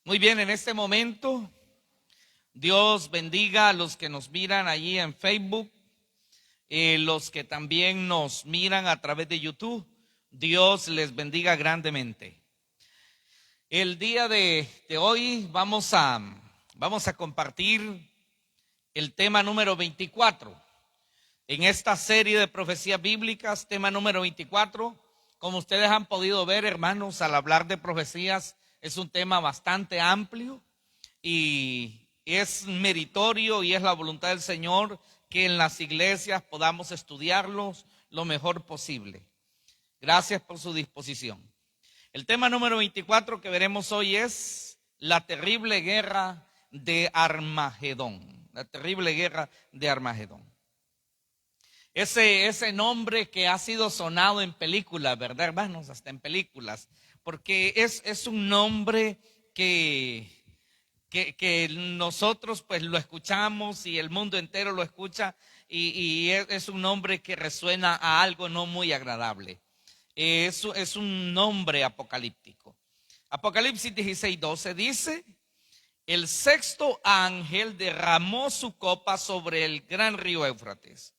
Muy bien, en este momento, Dios bendiga a los que nos miran allí en Facebook, los que también nos miran a través de YouTube. Dios les bendiga grandemente. El día de hoy vamos a compartir el tema número 24. En esta serie de profecías bíblicas, tema número 24, como ustedes han podido ver, hermanos, al hablar de profecías, es un tema bastante amplio y es meritorio y es la voluntad del Señor que en las iglesias podamos estudiarlos lo mejor posible. Gracias por su disposición. El tema número 24 que veremos hoy es la terrible guerra de Armagedón. La terrible guerra de Armagedón. Ese nombre que ha sido sonado en películas, ¿verdad, hermanos? Hasta en películas. Porque es un nombre que nosotros pues lo escuchamos y el mundo entero lo escucha y es un nombre que resuena a algo no muy agradable. Es un nombre apocalíptico. Apocalipsis 16:12 dice: el sexto ángel derramó su copa sobre el gran río Éufrates,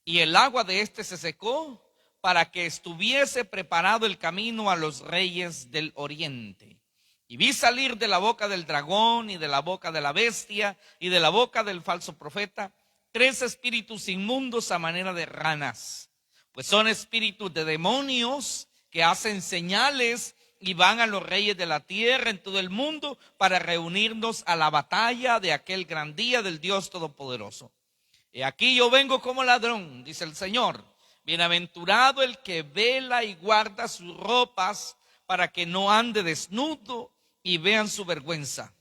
y el agua de éste se secó para que estuviese preparado el camino a los reyes del oriente. Y vi salir de la boca del dragón y de la boca de la bestia y de la boca del falso profeta 3 espíritus inmundos a manera de ranas, pues son espíritus de demonios que hacen señales y van a los reyes de la tierra en todo el mundo para reunirnos a la batalla de aquel gran día del Dios Todopoderoso. Y aquí yo vengo como ladrón, dice el Señor. Bienaventurado el que vela y guarda sus ropas para que no ande desnudo y vean su vergüenza.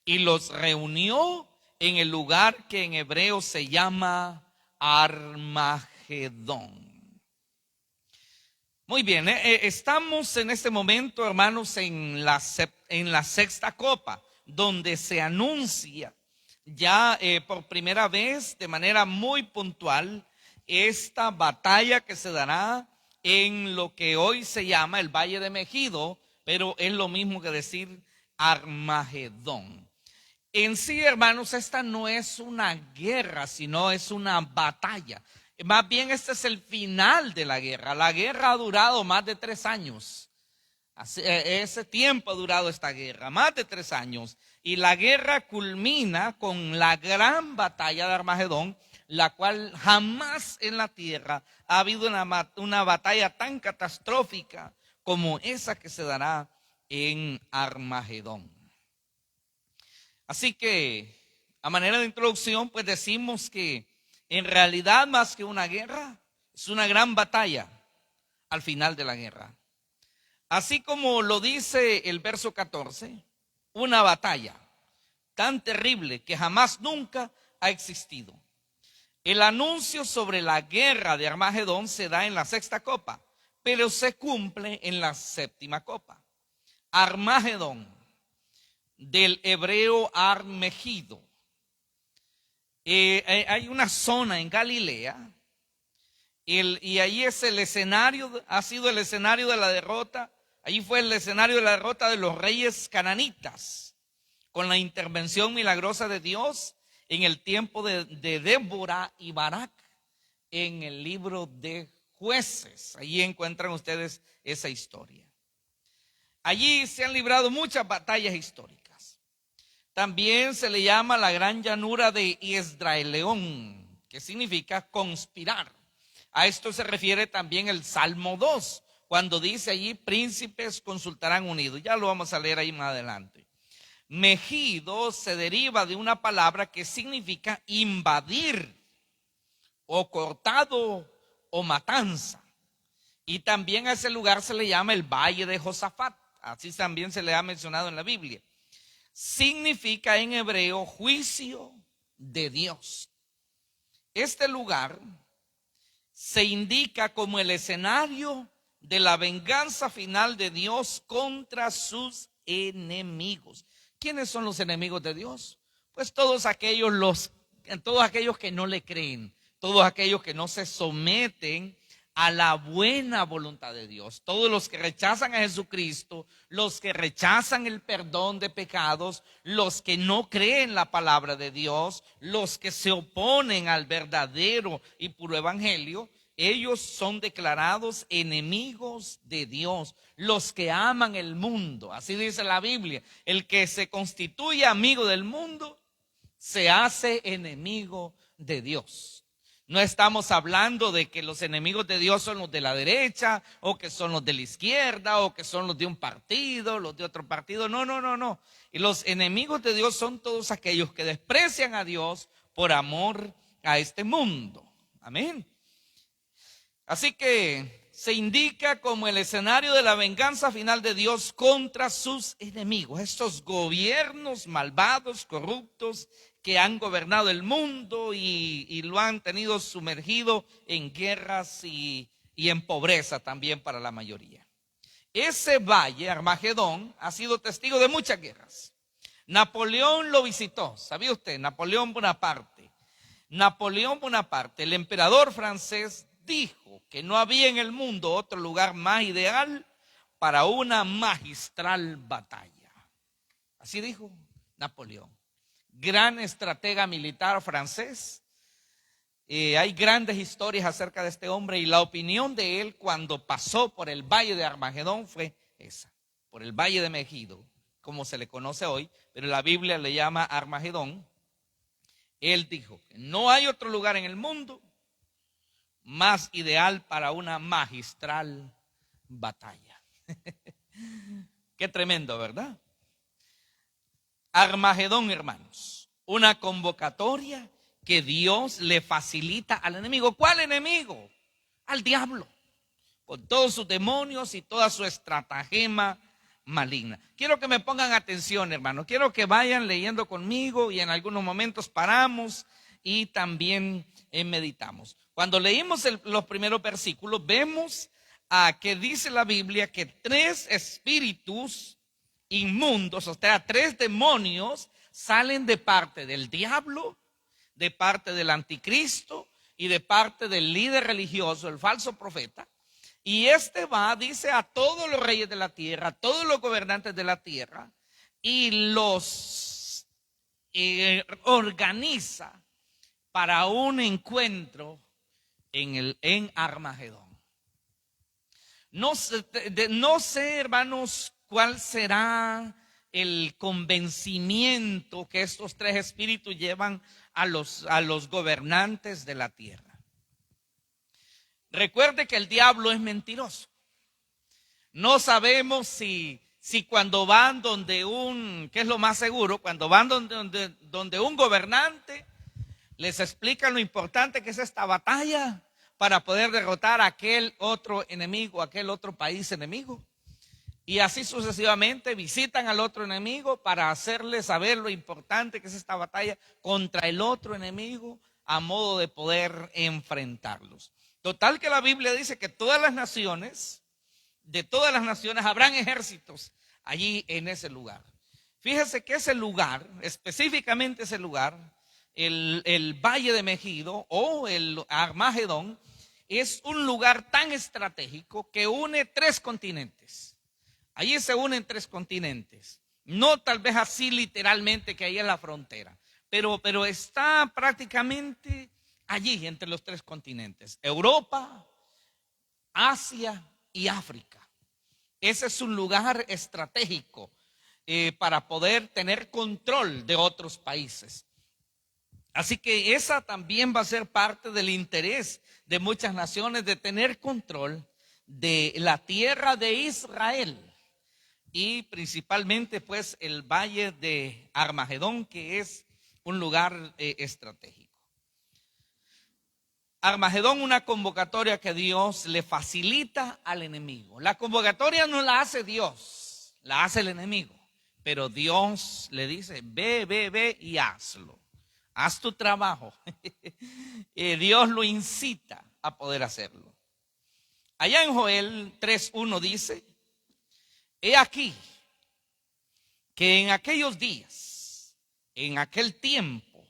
Y los reunió en el lugar que en hebreo se llama Armagedón. Muy bien, estamos en este momento, hermanos, en la sexta copa, donde se anuncia ya por primera vez de manera muy puntual esta batalla que se dará en lo que hoy se llama el Valle de Megido, pero es lo mismo que decir Armagedón. En sí, hermanos, esta no es una guerra, sino es una batalla. Más bien este es el final de la guerra. La guerra ha durado más de 3 años. Ese tiempo ha durado esta guerra, más de 3 años. Y la guerra culmina con la gran batalla de Armagedón, la cual jamás en la tierra ha habido una batalla tan catastrófica como esa que se dará en Armagedón. Así que, a manera de introducción, pues decimos que en realidad, más que una guerra, es una gran batalla al final de la guerra. Así como lo dice el verso 14, una batalla tan terrible que jamás nunca ha existido. El anuncio sobre la guerra de Armagedón se da en la sexta copa, pero se cumple en la séptima copa. Armagedón, del hebreo Armegido. Hay una zona en Galilea y ahí es el escenario, ha sido el escenario de la derrota. Allí fue el escenario de la derrota de los reyes cananitas, con la intervención milagrosa de Dios en el tiempo de Débora y Barak en el libro de Jueces. Allí encuentran ustedes esa historia. Allí se han librado muchas batallas históricas. También se le llama la gran llanura de Esdraeleón, que significa conspirar. A esto se refiere también el Salmo 2, cuando dice allí: príncipes consultarán unidos. Ya lo vamos a leer ahí más adelante. Megido se deriva de una palabra que significa invadir, o cortado, o matanza. Y también a ese lugar se le llama el Valle de Josafat. Así también se le ha mencionado en la Biblia. Significa en hebreo juicio de Dios. Este lugar se indica como el escenario de la venganza final de Dios contra sus enemigos. ¿Quiénes son los enemigos de Dios? Pues todos aquellos que no le creen, todos aquellos que no se someten a la buena voluntad de Dios. Todos los que rechazan a Jesucristo, los que rechazan el perdón de pecados, los que no creen la palabra de Dios, los que se oponen al verdadero y puro evangelio, ellos son declarados enemigos de Dios. Los que aman el mundo, así dice la Biblia, el que se constituye amigo del mundo se hace enemigo de Dios. No estamos hablando de que los enemigos de Dios son los de la derecha, o que son los de la izquierda, o que son los de un partido, los de otro partido. No. Y los enemigos de Dios son todos aquellos que desprecian a Dios por amor a este mundo. Amén. Así que se indica como el escenario de la venganza final de Dios contra sus enemigos, estos gobiernos malvados, corruptos, que han gobernado el mundo y lo han tenido sumergido en guerras y en pobreza también para la mayoría. Ese valle, Armagedón, ha sido testigo de muchas guerras. Napoleón lo visitó, ¿sabía usted? Napoleón Bonaparte, el emperador francés, dijo que no había en el mundo otro lugar más ideal para una magistral batalla. Así dijo Napoleón. Gran estratega militar francés. Hay grandes historias acerca de este hombre, y la opinión de él cuando pasó por el valle de Armagedón fue esa, por el valle de Megido, como se le conoce hoy, pero la Biblia le llama Armagedón. Él dijo que no hay otro lugar en el mundo más ideal para una magistral batalla. Qué tremendo, ¿verdad? Armagedón, hermanos, una convocatoria que Dios le facilita al enemigo. ¿Cuál enemigo? Al diablo, con todos sus demonios y toda su estratagema maligna. Quiero que me pongan atención, hermanos. Quiero que vayan leyendo conmigo, y en algunos momentos paramos y también meditamos. Cuando leímos los primeros versículos, vemos que dice la Biblia que 3 espíritus inmundos, o sea, 3 demonios salen de parte del diablo, de parte del anticristo y de parte del líder religioso, el falso profeta. Y dice, a todos los reyes de la tierra, a todos los gobernantes de la tierra, y los organiza para un encuentro en Armagedón. No sé, hermanos, cuál será el convencimiento que estos 3 espíritus llevan a los gobernantes de la tierra. Recuerde que el diablo es mentiroso. No sabemos si cuando van donde ¿qué es lo más seguro? Cuando van donde un gobernante, les explican lo importante que es esta batalla para poder derrotar a aquel otro enemigo, aquel otro país enemigo. Y así sucesivamente visitan al otro enemigo para hacerle saber lo importante que es esta batalla contra el otro enemigo, a modo de poder enfrentarlos. Total que la Biblia dice que de todas las naciones habrán ejércitos allí en ese lugar. Fíjese que ese lugar, específicamente ese lugar, el Valle de Megido o el Armagedón, es un lugar tan estratégico que une 3 continentes. Allí se unen 3 continentes. No tal vez así literalmente que ahí es la frontera, pero está prácticamente allí entre los 3 continentes: Europa, Asia y África. Ese es un lugar estratégico para poder tener control de otros países. Así que esa también va a ser parte del interés de muchas naciones, de tener control de la tierra de Israel, y principalmente pues el valle de Armagedón, que es un lugar estratégico. Armagedón, una convocatoria que Dios le facilita al enemigo. La convocatoria no la hace Dios, la hace el enemigo, pero Dios le dice: ve y hazlo. Haz tu trabajo. Dios lo incita a poder hacerlo. Allá en Joel 3:1 dice: he aquí que en aquellos días, en aquel tiempo,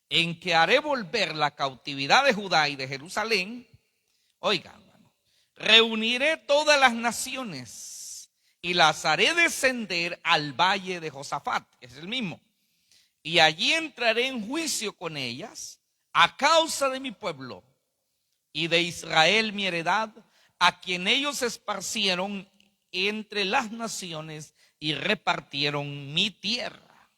en que haré volver la cautividad de Judá y de Jerusalén. Oigan, hermano, reuniré todas las naciones y las haré descender al valle de Josafat, que es el mismo. Y allí entraré en juicio con ellas a causa de mi pueblo y de Israel mi heredad, a quien ellos esparcieron entre las naciones y repartieron mi tierra.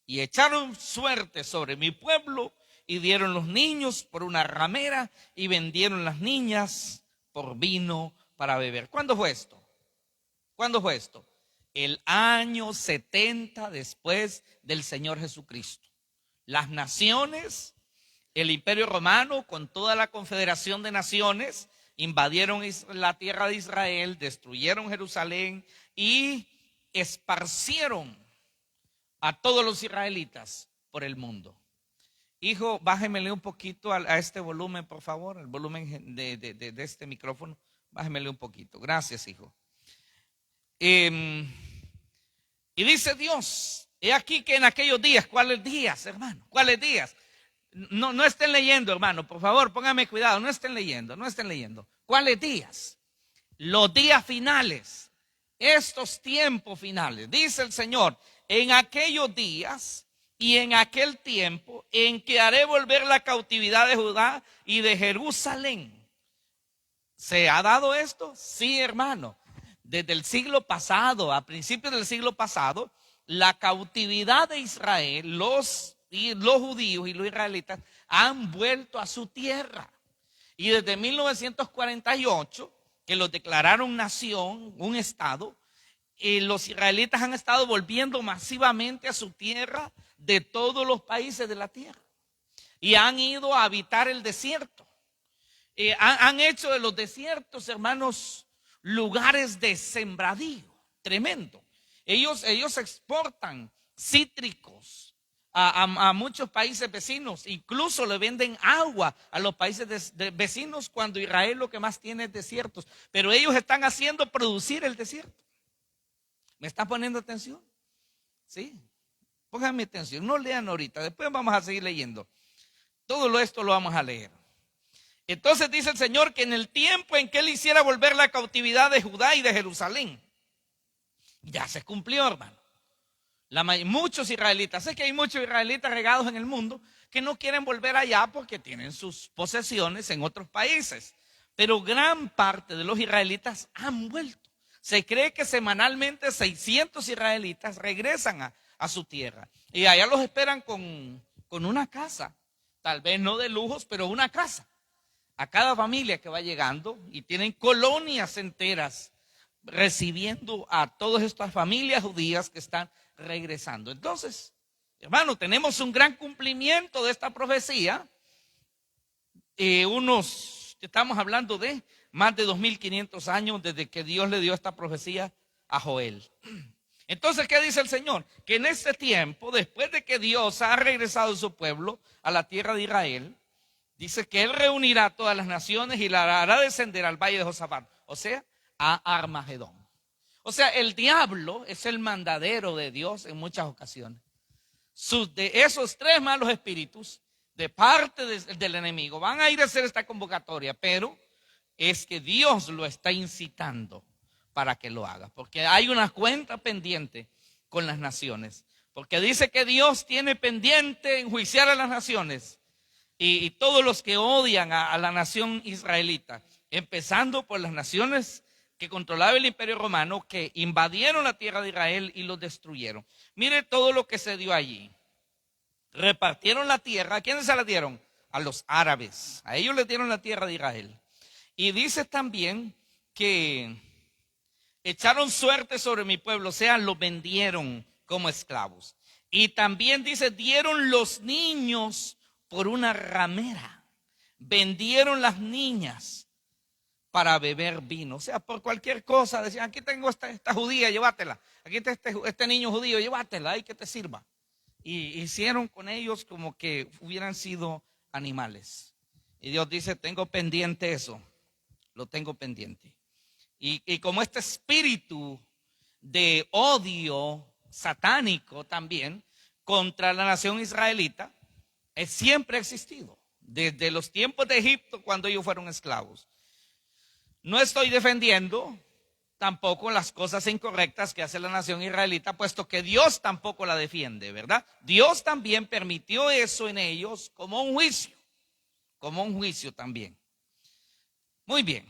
Y echaron suerte sobre mi pueblo y dieron los niños por una ramera y vendieron las niñas por vino para beber. ¿Cuándo fue esto? ¿Cuándo fue esto? El año 70 después del Señor Jesucristo. Las naciones, el Imperio Romano con toda la confederación de naciones, invadieron la tierra de Israel, destruyeron Jerusalén y esparcieron a todos los israelitas por el mundo. Hijo, bájemele un poquito a este volumen, por favor, el volumen de este micrófono. Bájemele un poquito. Gracias, hijo. Y dice Dios, he aquí que en aquellos días, ¿cuáles días, hermano? ¿Cuáles días? No estén leyendo, hermano, por favor, pónganme cuidado, no estén leyendo. ¿Cuáles días? Los días finales, estos tiempos finales. Dice el Señor, en aquellos días y en aquel tiempo en que haré volver la cautividad de Judá y de Jerusalén. ¿Se ha dado esto? Sí, hermano. Desde el siglo pasado, a principios del siglo pasado, la cautividad de Israel, los judíos y los israelitas han vuelto a su tierra. Y desde 1948, que los declararon nación, un estado, los israelitas han estado volviendo masivamente a su tierra de todos los países de la tierra. Y han ido a habitar el desierto. Han hecho de los desiertos, hermanos, lugares de sembradío, tremendo. Ellos exportan cítricos a muchos países vecinos, incluso le venden agua a los países vecinos cuando Israel lo que más tiene es desiertos, pero ellos están haciendo producir el desierto. ¿Me está poniendo atención? Sí, pónganme atención, no lean ahorita, después vamos a seguir leyendo. Todo esto lo vamos a leer. Entonces dice el Señor que en el tiempo en que Él hiciera volver la cautividad de Judá y de Jerusalén, ya se cumplió, hermano. Muchos israelitas, sé que hay muchos israelitas regados en el mundo que no quieren volver allá porque tienen sus posesiones en otros países, pero gran parte de los israelitas han vuelto. Se cree que semanalmente 600 israelitas regresan a su tierra y allá los esperan con una casa, tal vez no de lujos, pero una casa a cada familia que va llegando, y tienen colonias enteras recibiendo a todas estas familias judías que están regresando. Entonces, hermano, tenemos un gran cumplimiento de esta profecía. Estamos hablando de más de 2500 años desde que Dios le dio esta profecía a Joel. Entonces, ¿qué dice el Señor? Que en este tiempo, después de que Dios ha regresado a su pueblo a la tierra de Israel, dice que Él reunirá a todas las naciones y la hará descender al valle de Josafat, o sea, a Armagedón. O sea, el diablo es el mandadero de Dios en muchas ocasiones. De esos tres malos espíritus, de parte del enemigo, van a ir a hacer esta convocatoria, pero es que Dios lo está incitando para que lo haga, porque hay una cuenta pendiente con las naciones, porque dice que Dios tiene pendiente enjuiciar a las naciones y todos los que odian a la nación israelita, empezando por las naciones que controlaba el Imperio Romano, que invadieron la tierra de Israel y los destruyeron. Mire todo lo que se dio allí. Repartieron la tierra. ¿A quiénes se la dieron? A los árabes. A ellos les dieron la tierra de Israel. Y dice también que echaron suerte sobre mi pueblo, o sea, lo vendieron como esclavos. Y también dice, dieron los niños por una ramera. Vendieron las niñas para beber vino. O sea, por cualquier cosa. Decían, aquí tengo esta judía, llévatela. Aquí está este niño judío, llévatela, ahí que te sirva. Y hicieron con ellos como que hubieran sido animales. Y Dios dice, tengo pendiente eso. Lo tengo pendiente. Y como este espíritu de odio satánico también contra la nación israelita, siempre ha existido. Desde los tiempos de Egipto, cuando ellos fueron esclavos. No estoy defendiendo tampoco las cosas incorrectas que hace la nación israelita, puesto que Dios tampoco la defiende, ¿verdad? Dios también permitió eso en ellos como un juicio también. Muy bien.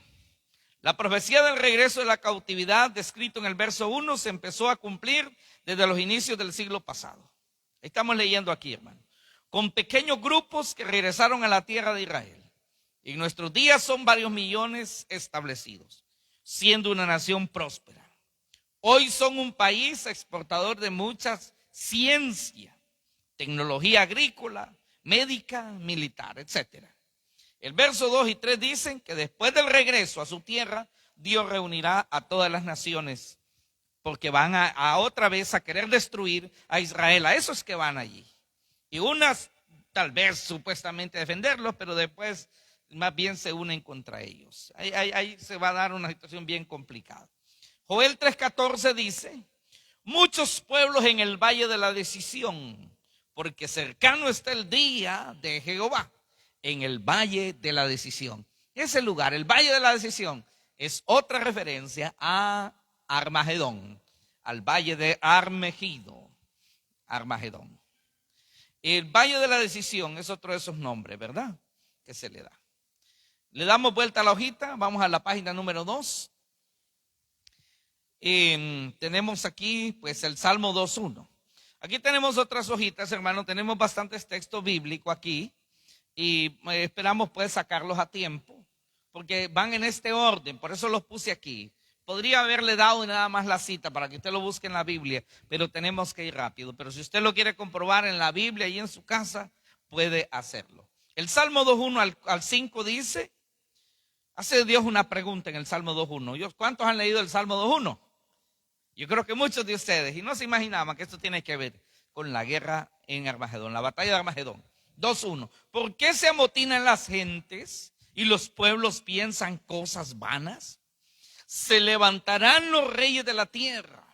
La profecía del regreso de la cautividad, descrito en el verso 1, se empezó a cumplir desde los inicios del siglo pasado. Estamos leyendo aquí, hermano. Con pequeños grupos que regresaron a la tierra de Israel. Y en nuestros días son varios millones establecidos, siendo una nación próspera. Hoy son un país exportador de mucha ciencia, tecnología agrícola, médica, militar, etcétera. El verso 2 y 3 dicen que después del regreso a su tierra, Dios reunirá a todas las naciones, porque van a otra vez a querer destruir a Israel. A esos que van allí. Y unas tal vez supuestamente defenderlos, pero después más bien se unen contra ellos. Ahí se va a dar una situación bien complicada. Joel 3:14 dice: muchos pueblos en el valle de la decisión, porque cercano está el día de Jehová. En el valle de la decisión. Ese lugar, el valle de la decisión, es otra referencia a Armagedón, al valle de Armagedón. El valle de la decisión es otro de esos nombres, ¿verdad? Que se le da. Le damos vuelta a la hojita, vamos a la página número 2. Tenemos aquí pues el Salmo 2:1. Aquí tenemos otras hojitas, hermano, tenemos bastantes textos bíblicos aquí. Y esperamos pues sacarlos a tiempo, porque van en este orden, por eso los puse aquí. Podría haberle dado nada más la cita para que usted lo busque en la Biblia, pero tenemos que ir rápido. Pero si usted lo quiere comprobar en la Biblia y en su casa, puede hacerlo. El Salmo 2:1 al 5 dice, hace Dios una pregunta en el Salmo 2:1. ¿Cuántos han leído el Salmo 2:1? Yo creo que muchos de ustedes, y no se imaginaban que esto tiene que ver con la guerra en Armagedón, la batalla de Armagedón. 2:1. ¿Por qué se amotinan las gentes y los pueblos piensan cosas vanas? Se levantarán los reyes de la tierra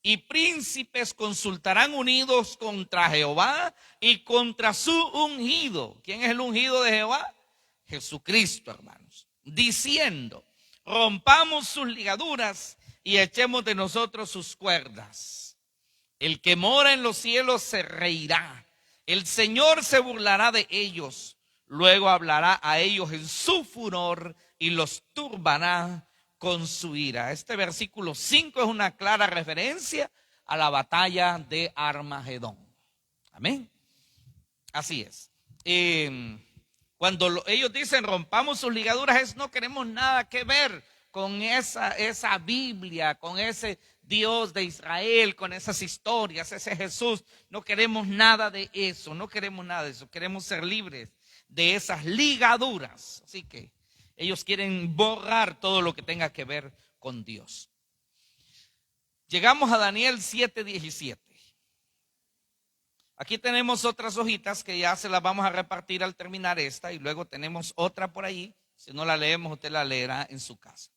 y príncipes consultarán unidos contra Jehová y contra su ungido. ¿Quién es el ungido de Jehová? Jesucristo, hermanos. Diciendo, rompamos sus ligaduras y echemos de nosotros sus cuerdas. El que mora en los cielos se reirá. El Señor se burlará de ellos, luego hablará a ellos en su furor y los turbará con su ira. Este versículo 5 es una clara referencia a la batalla de Armagedón. Amén. Así es. Cuando ellos dicen rompamos sus ligaduras, no queremos nada que ver con esa Biblia, con ese Dios de Israel, con esas historias, ese Jesús. No queremos nada de eso, queremos ser libres de esas ligaduras. Así que ellos quieren borrar todo lo que tenga que ver con Dios. Llegamos a Daniel 7:17. Aquí tenemos otras hojitas que ya se las vamos a repartir al terminar esta, y luego tenemos otra por ahí. Si no la leemos, usted la leerá en su casa.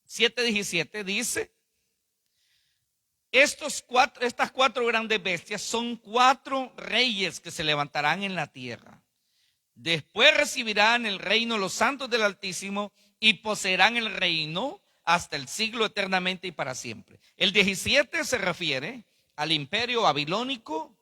7:17 dice: estas cuatro grandes bestias son 4 reyes que se levantarán en la tierra. Después recibirán el reino los santos del Altísimo y poseerán el reino hasta el siglo eternamente y para siempre. El 17 se refiere al imperio babilónico,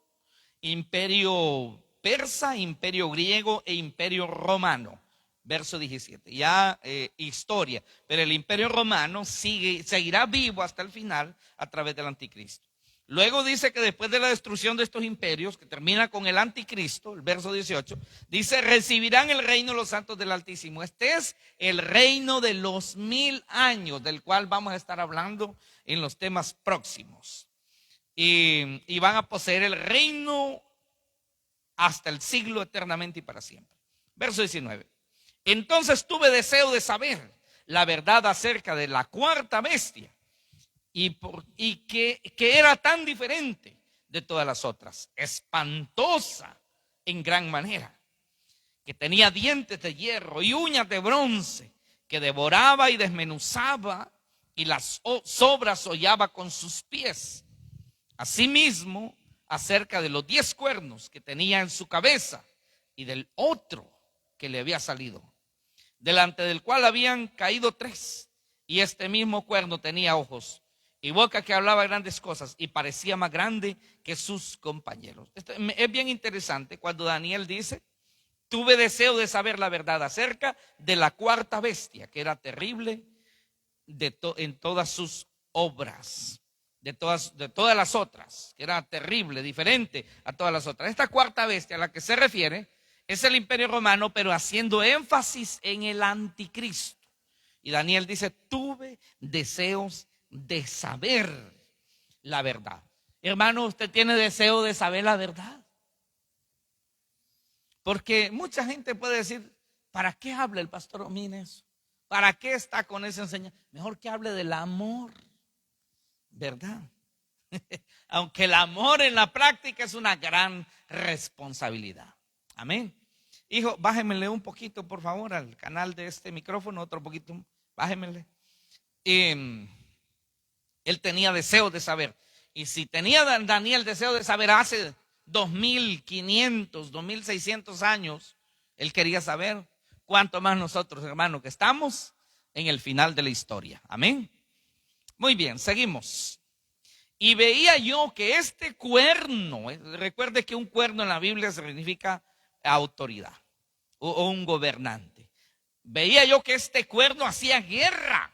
imperio persa, imperio griego e imperio romano. Verso 17, ya historia, pero el imperio romano seguirá vivo hasta el final a través del anticristo. Luego dice que después de la destrucción de estos imperios, que termina con el anticristo, el verso 18, dice, recibirán el reino los santos del Altísimo. Este es el reino de los 1000 años, del cual vamos a estar hablando en los temas próximos. Y van a poseer el reino hasta el siglo eternamente y para siempre. Verso 19. Entonces tuve deseo de saber la verdad acerca de la cuarta bestia y que era tan diferente de todas las otras, espantosa en gran manera, que tenía dientes de hierro y uñas de bronce, que devoraba y desmenuzaba y las sobras hollaba con sus pies. Asimismo, acerca de los 10 cuernos que tenía en su cabeza y del otro que le había salido. delante del cual habían caído 3, y este mismo cuerno tenía ojos y boca que hablaba grandes cosas, y parecía más grande que sus compañeros. Esto es bien interesante cuando Daniel dice: tuve deseo de saber la verdad acerca de la cuarta bestia, que era terrible en todas sus obras, de todas las otras, que era terrible, diferente a todas las otras. Esta cuarta bestia a la que se refiere es el Imperio Romano, pero haciendo énfasis en el anticristo. Y Daniel dice: tuve deseos de saber la verdad. Hermano, ¿usted tiene deseo de saber la verdad? Porque mucha gente puede decir: ¿para qué habla el pastor Omín eso? ¿Para qué está con esa enseñanza? Mejor que hable del amor, ¿verdad? Aunque el amor en la práctica es una gran responsabilidad. Amén. Hijo, bájemele un poquito, por favor, al canal de este micrófono, otro poquito, bájemele. Él tenía deseo de saber. Y si tenía Daniel deseo de saber hace 2500, 2600 años, él quería saber. Cuánto más nosotros, hermanos, que estamos en el final de la historia. Amén. Muy bien, seguimos. Y veía yo que este cuerno, recuerde que un cuerno en la Biblia significa autoridad o un gobernante. Veía yo que este cuerno hacía guerra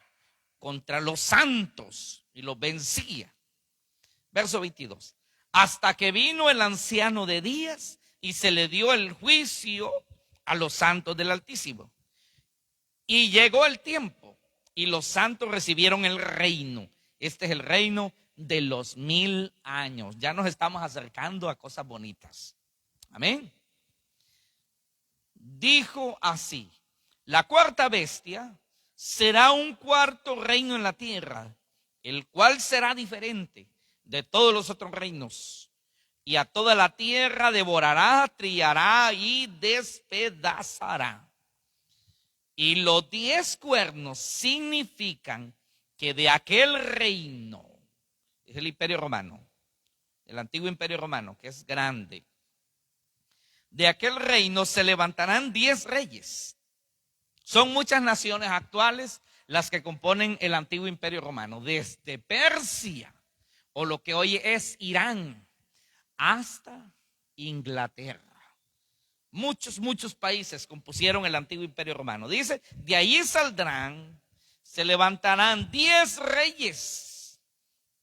contra los santos y los vencía. Verso 22. Hasta que vino el anciano de días y se le dio el juicio a los santos del Altísimo. Y llegó el tiempo y los santos recibieron el reino. Este es el reino de los 1000 años. Ya nos estamos acercando a cosas bonitas. Amén. Dijo así: la cuarta bestia será un cuarto reino en la tierra, el cual será diferente de todos los otros reinos. Y a toda la tierra devorará, trillará y despedazará. Y los 10 cuernos significan que de aquel reino, es el Imperio Romano, el antiguo Imperio Romano, que es grande, de aquel reino se levantarán 10 reyes. Son muchas naciones actuales las que componen el antiguo Imperio Romano, desde Persia, o lo que hoy es Irán, hasta Inglaterra. Muchos países compusieron el antiguo Imperio Romano. Dice: de allí saldrán, se levantarán 10 reyes,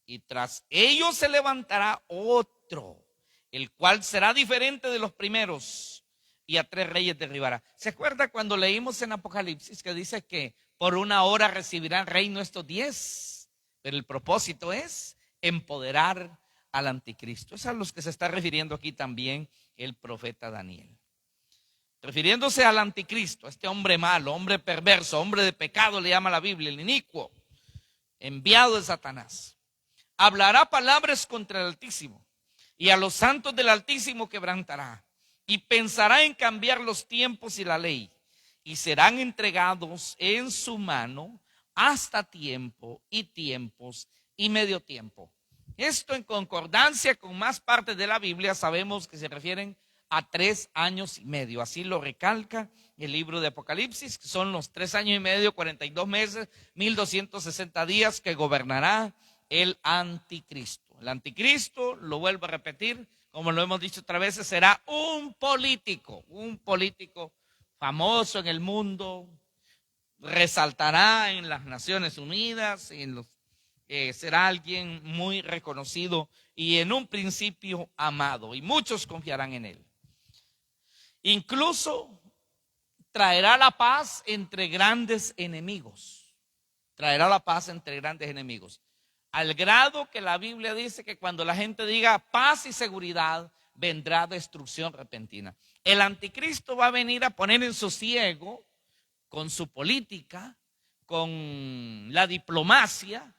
y tras ellos se levantará otro, el cual será diferente de los primeros, y a 3 reyes derribará. ¿Se acuerda cuando leímos en Apocalipsis que dice que por 1 hora recibirán reino estos 10? Pero el propósito es empoderar al anticristo. Es a los que se está refiriendo aquí también el profeta Daniel. Refiriéndose al anticristo, este hombre malo, hombre perverso, hombre de pecado, le llama la Biblia, el inicuo, enviado de Satanás. Hablará palabras contra el Altísimo, y a los santos del Altísimo quebrantará, y pensará en cambiar los tiempos y la ley, y serán entregados en su mano hasta tiempo y tiempos y medio tiempo. Esto en concordancia con más partes de la Biblia sabemos que se refieren a 3 años y medio. Así lo recalca el libro de Apocalipsis, que son los 3 años y medio, 42 meses, 1260 días que gobernará el anticristo. El anticristo, lo vuelvo a repetir, como lo hemos dicho otras veces, será un político famoso en el mundo, resaltará en las Naciones Unidas, será alguien muy reconocido y en un principio amado, y muchos confiarán en él. Incluso traerá la paz entre grandes enemigos. Traerá la paz entre grandes enemigos. Al grado que la Biblia dice que cuando la gente diga paz y seguridad, vendrá destrucción repentina. El anticristo va a venir a poner en sosiego con su política, con la diplomacia,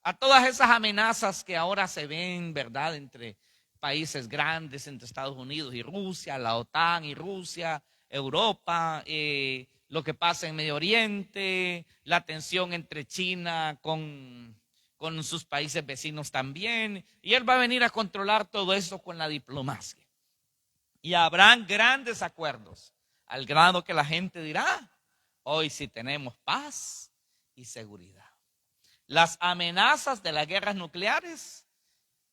a todas esas amenazas que ahora se ven, ¿verdad?, entre países grandes, entre Estados Unidos y Rusia, la OTAN y Rusia, Europa, lo que pasa en Medio Oriente, la tensión entre China con sus países vecinos también, y él va a venir a controlar todo eso con la diplomacia. Y habrán grandes acuerdos, al grado que la gente dirá: Hoy sí tenemos paz y seguridad. Las amenazas de las guerras nucleares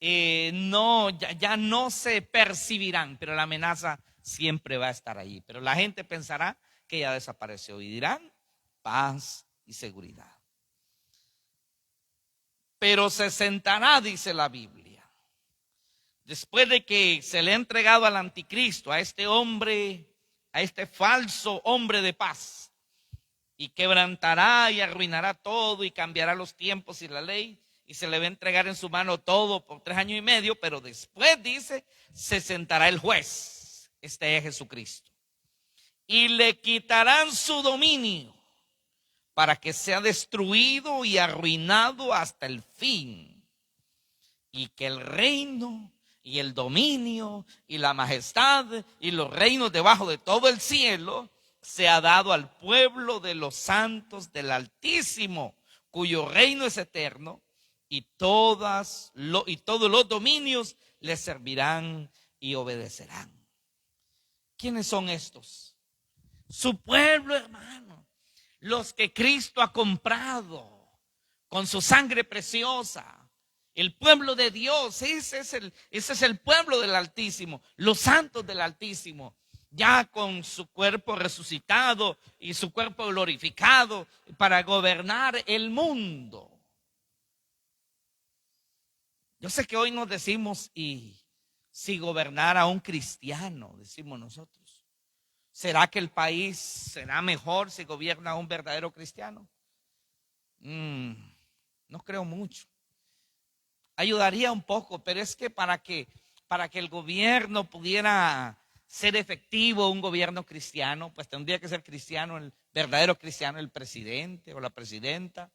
ya no se percibirán, pero la amenaza siempre va a estar ahí. Pero la gente pensará que ya desapareció y dirán paz y seguridad. Pero se sentará, dice la Biblia, después de que se le ha entregado al anticristo, a este hombre, a este falso hombre de paz, y quebrantará y arruinará todo y cambiará los tiempos y la ley, y se le va a entregar en su mano todo por 3 años y medio, pero después dice, se sentará el juez, este es Jesucristo, y le quitarán su dominio para que sea destruido y arruinado hasta el fin, y que el reino y el dominio y la majestad y los reinos debajo de todo el cielo se ha dado al pueblo de los santos del Altísimo, cuyo reino es eterno, y todos los dominios le servirán y obedecerán. ¿Quiénes son estos? Su pueblo, hermano, los que Cristo ha comprado con su sangre preciosa. El pueblo de Dios, ese es el pueblo del Altísimo, los santos del Altísimo, ya con su cuerpo resucitado y su cuerpo glorificado para gobernar el mundo. Yo sé que hoy nos decimos, y si gobernara un cristiano, decimos nosotros, ¿será que el país será mejor si gobierna un verdadero cristiano? No creo mucho. Ayudaría un poco, pero es que para que el gobierno pudiera ser efectivo, un gobierno cristiano, pues tendría que ser cristiano, el verdadero cristiano, el presidente o la presidenta,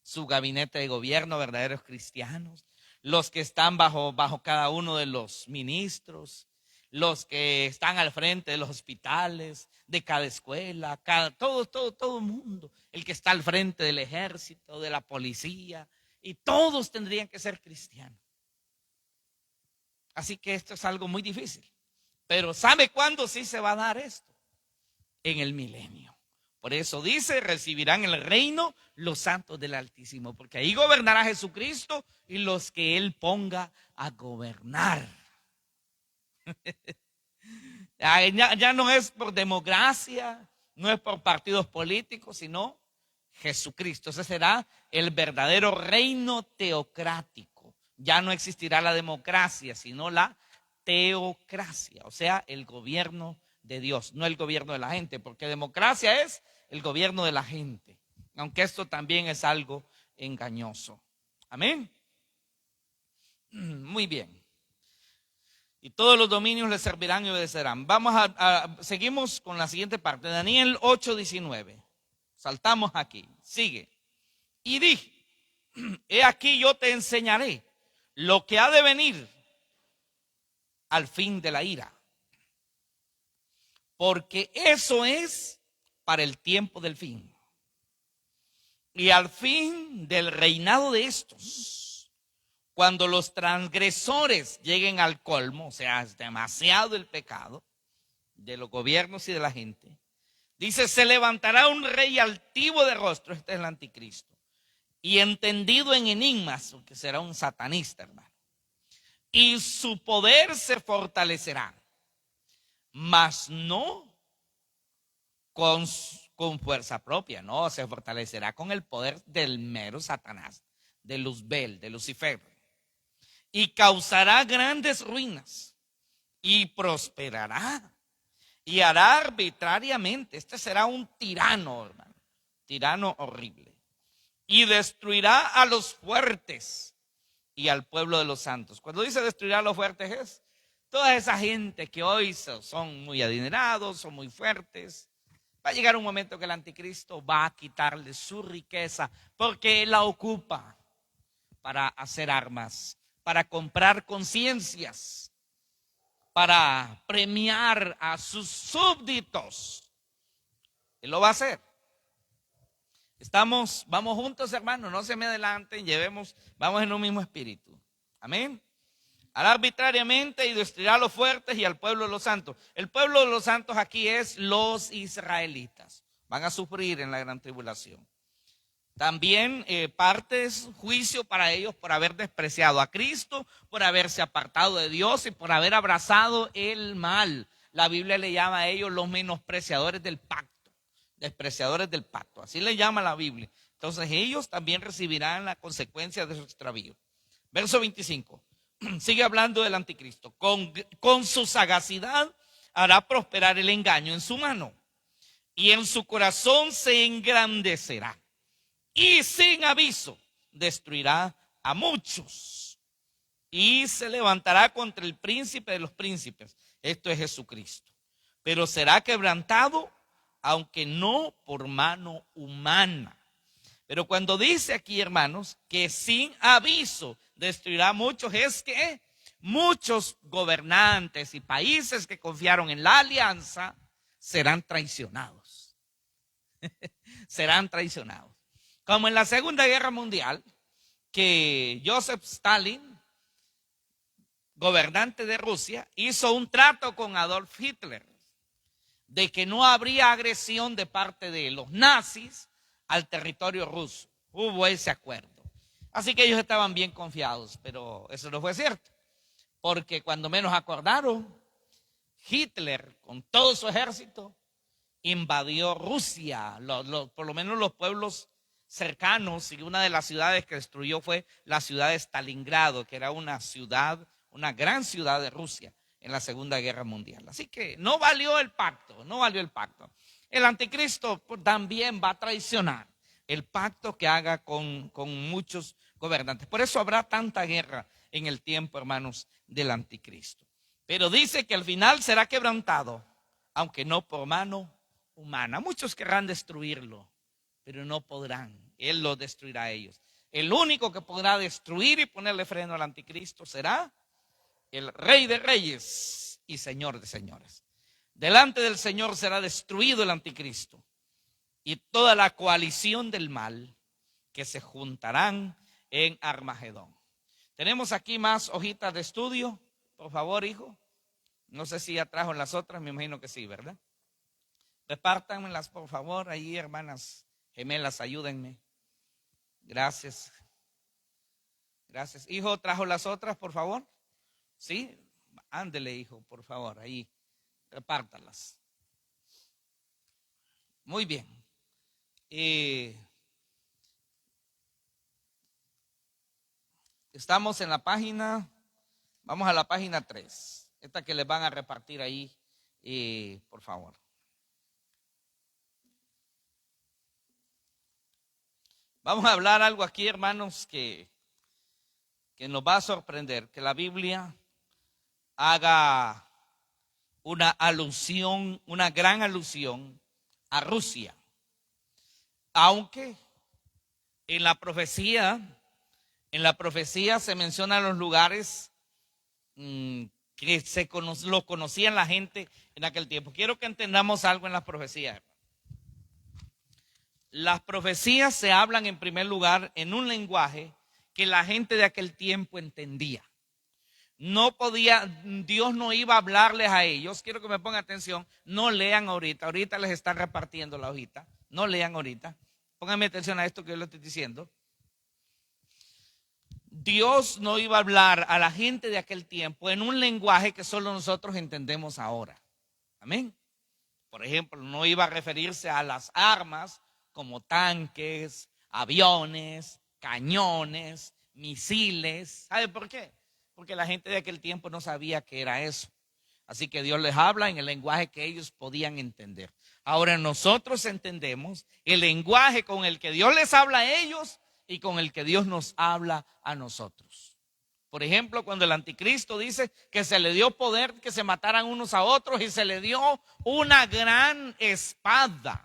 su gabinete de gobierno, verdaderos cristianos, los que están bajo cada uno de los ministros, los que están al frente de los hospitales, de cada escuela, todo el mundo, el que está al frente del ejército, de la policía, y todos tendrían que ser cristianos. Así que esto es algo muy difícil. Pero ¿sabe cuándo sí se va a dar esto? En el milenio. Por eso dice, recibirán el reino los santos del Altísimo, porque ahí gobernará Jesucristo y los que Él ponga a gobernar. Ya no es por democracia, no es por partidos políticos, sino Jesucristo. Ese será el verdadero reino teocrático. Ya no existirá la democracia, sino la teocracia, o sea, el gobierno de Dios, no el gobierno de la gente, porque democracia es el gobierno de la gente, aunque esto también es algo engañoso. Amén. Muy bien. Y todos los dominios le servirán y obedecerán. Seguimos con la siguiente parte. Daniel 8:19. Saltamos aquí. Sigue. Y dije, he aquí yo te enseñaré lo que ha de venir al fin de la ira. Porque eso es para el tiempo del fin. Y al fin del reinado de estos, cuando los transgresores lleguen al colmo, o sea, es demasiado el pecado de los gobiernos y de la gente, dice, se levantará un rey altivo de rostro, este es el anticristo, y entendido en enigmas, porque será un satanista, hermano, y su poder se fortalecerá, mas no con fuerza propia, no, se fortalecerá con el poder del mero Satanás, de Luzbel, de Lucifer, y causará grandes ruinas, y prosperará, y hará arbitrariamente. Este será un tirano, hermano, tirano horrible, y destruirá a los fuertes y al pueblo de los santos. Cuando dice destruirá a los fuertes es toda esa gente que hoy son muy adinerados, son muy fuertes. Va a llegar un momento que el anticristo va a quitarle su riqueza porque él la ocupa para hacer armas, para comprar conciencias, para premiar a sus súbditos. Él lo va a hacer. Vamos juntos, hermanos, no se me adelanten, vamos en un mismo espíritu. Amén. Hará arbitrariamente y destruirá a los fuertes y al pueblo de los santos. El pueblo de los santos aquí es los israelitas. van a sufrir en la gran tribulación. También parte es juicio para ellos por haber despreciado a Cristo, por haberse apartado de Dios y por haber abrazado el mal. La Biblia le llama a ellos los menospreciadores del pacto, despreciadores del pacto, así le llama la Biblia. Entonces ellos también recibirán la consecuencia de su extravío. Verso 25, sigue hablando del anticristo. Con su sagacidad hará prosperar el engaño en su mano y en su corazón se engrandecerá. Y sin aviso destruirá a muchos y se levantará contra el príncipe de los príncipes. Esto es Jesucristo. Pero será quebrantado, aunque no por mano humana. Pero cuando dice aquí, hermanos, que sin aviso destruirá a muchos, es que muchos gobernantes y países que confiaron en la alianza serán traicionados. Serán traicionados. Como en la Segunda Guerra Mundial, que Joseph Stalin, gobernante de Rusia, hizo un trato con Adolf Hitler de que no habría agresión de parte de los nazis al territorio ruso. Hubo ese acuerdo. Así que ellos estaban bien confiados, pero eso no fue cierto. Porque cuando menos acordaron, Hitler con todo su ejército invadió Rusia, por lo menos los pueblos cercanos, y una de las ciudades que destruyó fue la ciudad de Stalingrado, que era una ciudad, una gran ciudad de Rusia en la Segunda Guerra Mundial. Así que no valió el pacto, no valió el pacto. El anticristo también va a traicionar el pacto que haga con muchos gobernantes. Por eso habrá tanta guerra en el tiempo, hermanos, del anticristo. Pero dice que al final será quebrantado, aunque no por mano humana. Muchos querrán destruirlo, pero no podrán. Él lo destruirá a ellos. El único que podrá destruir y ponerle freno al anticristo será el Rey de Reyes y Señor de Señores. Delante del Señor será destruido el anticristo y toda la coalición del mal que se juntarán en Armagedón. Tenemos aquí más hojitas de estudio. Por favor, hijo. No sé si ya trajo las otras, me imagino que sí, ¿verdad? Repártanmelas, por favor, ahí, hermanas gemelas, ayúdenme. Gracias. Gracias. Hijo, ¿trajo las otras, por favor? Sí, ándele, hijo, por favor, ahí, repártalas. Muy bien. Estamos en la página, vamos a la página 3, esta que les van a repartir ahí, por favor. Vamos a hablar algo aquí, hermanos, que nos va a sorprender, que la Biblia haga una alusión, una gran alusión a Rusia. Aunque en la profecía se mencionan los lugares que lo conocían la gente en aquel tiempo. Quiero que entendamos algo en las profecías. Las profecías se hablan en primer lugar en un lenguaje que la gente de aquel tiempo entendía. Dios no iba a hablarles a ellos. Quiero que me pongan atención. No lean ahorita les están repartiendo la hojita. No lean ahorita. Pónganme atención a esto que yo les estoy diciendo. Dios no iba a hablar a la gente de aquel tiempo en un lenguaje que solo nosotros entendemos ahora. Amén. Por ejemplo, no iba a referirse a las armas como tanques, aviones, cañones, misiles. ¿Sabe por qué? Porque la gente de aquel tiempo no sabía qué era eso. Así que Dios les habla en el lenguaje que ellos podían entender. Ahora nosotros entendemos el lenguaje con el que Dios les habla a ellos y con el que Dios nos habla a nosotros. Por ejemplo, cuando el anticristo dice que se le dio poder que se mataran unos a otros y se le dio una gran espada.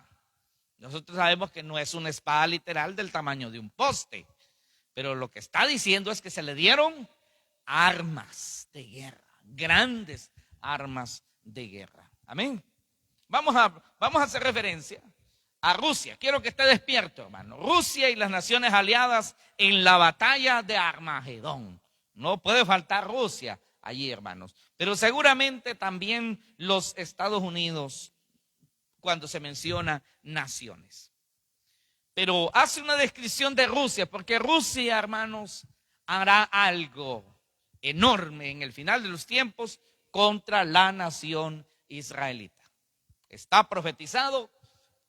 Nosotros sabemos que no es una espada literal del tamaño de un poste, pero lo que está diciendo es que se le dieron armas de guerra, grandes armas de guerra. Amén. Vamos a hacer referencia a Rusia. Quiero que esté despierto, hermano. Rusia y las naciones aliadas en la batalla de Armagedón. No puede faltar Rusia allí, hermanos. Pero seguramente también los Estados Unidos cuando se menciona naciones. Pero hace una descripción de Rusia, porque Rusia, hermanos, hará algo enorme en el final de los tiempos contra la nación israelita. Está profetizado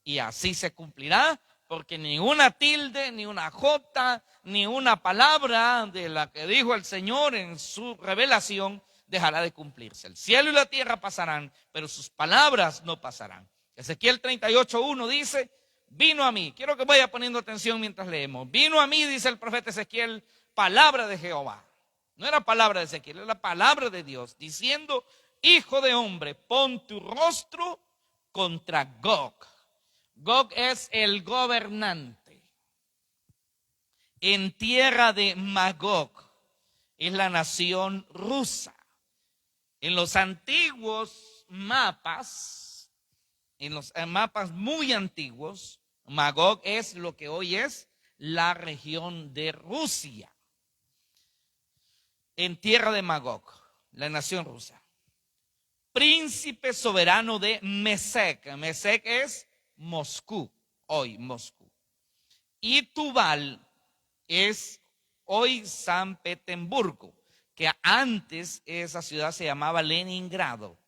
y así se cumplirá, porque ni una tilde, ni una jota, ni una palabra de la que dijo el Señor en su revelación dejará de cumplirse. El cielo y la tierra pasarán, pero sus palabras no pasarán. Ezequiel 38:1 dice: vino a mí, quiero que vaya poniendo atención mientras leemos. Vino a mí, dice el profeta Ezequiel, palabra de Jehová. No era palabra de Ezequiel, era la palabra de Dios, diciendo: hijo de hombre, pon tu rostro contra Gog. Gog es el gobernante. En tierra de Magog es la nación rusa. En los antiguos mapas, en los mapas muy antiguos, Magog es lo que hoy es la región de Rusia. En tierra de Magog, la nación rusa. Príncipe soberano de Mesec. Mesec es Moscú, hoy Moscú. Y Tubal es hoy San Petersburgo, que antes esa ciudad se llamaba Leningrado,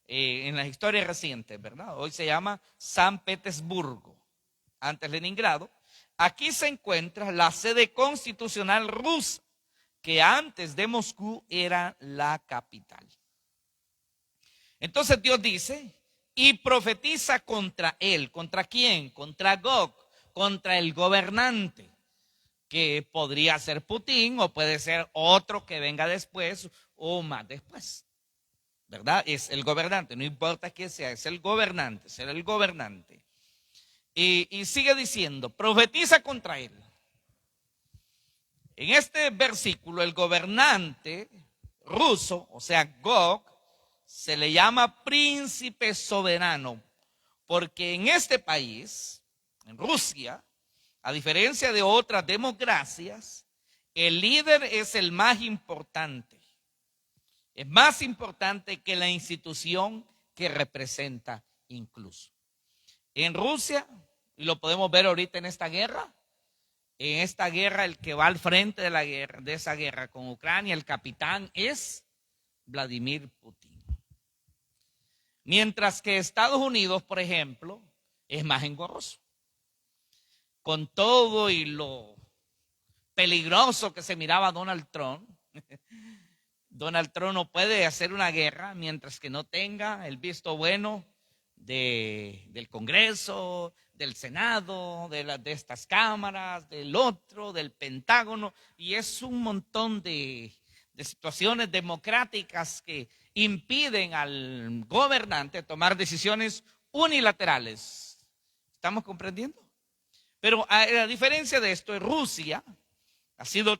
en la historia reciente, ¿verdad? Hoy se llama San Petersburgo, antes Leningrado. Aquí se encuentra la sede constitucional rusa, que antes de Moscú era la capital. Entonces Dios dice, y profetiza contra él. ¿Contra quién? Contra Gog, contra el gobernante, que podría ser Putin o puede ser otro que venga después o más después, ¿verdad? Es el gobernante, no importa quién sea, es el gobernante, será el gobernante. Y sigue diciendo, profetiza contra él. En este versículo, el gobernante ruso, o sea, Gog, se le llama príncipe soberano, porque en este país, en Rusia, a diferencia de otras democracias, el líder es el más importante. Es más importante que la institución que representa incluso. En Rusia, y lo podemos ver ahorita en esta guerra, el que va al frente de la guerra, de esa guerra con Ucrania, el capitán es Vladimir Putin. Mientras que Estados Unidos, por ejemplo, es más engorroso. Con todo y lo peligroso que se miraba Donald Trump, Donald Trump no puede hacer una guerra mientras que no tenga el visto bueno del Congreso, del Senado, de estas cámaras, del otro, del Pentágono, y es un montón de situaciones democráticas que impiden al gobernante tomar decisiones unilaterales. ¿Estamos comprendiendo? Pero a diferencia de esto, en Rusia ha sido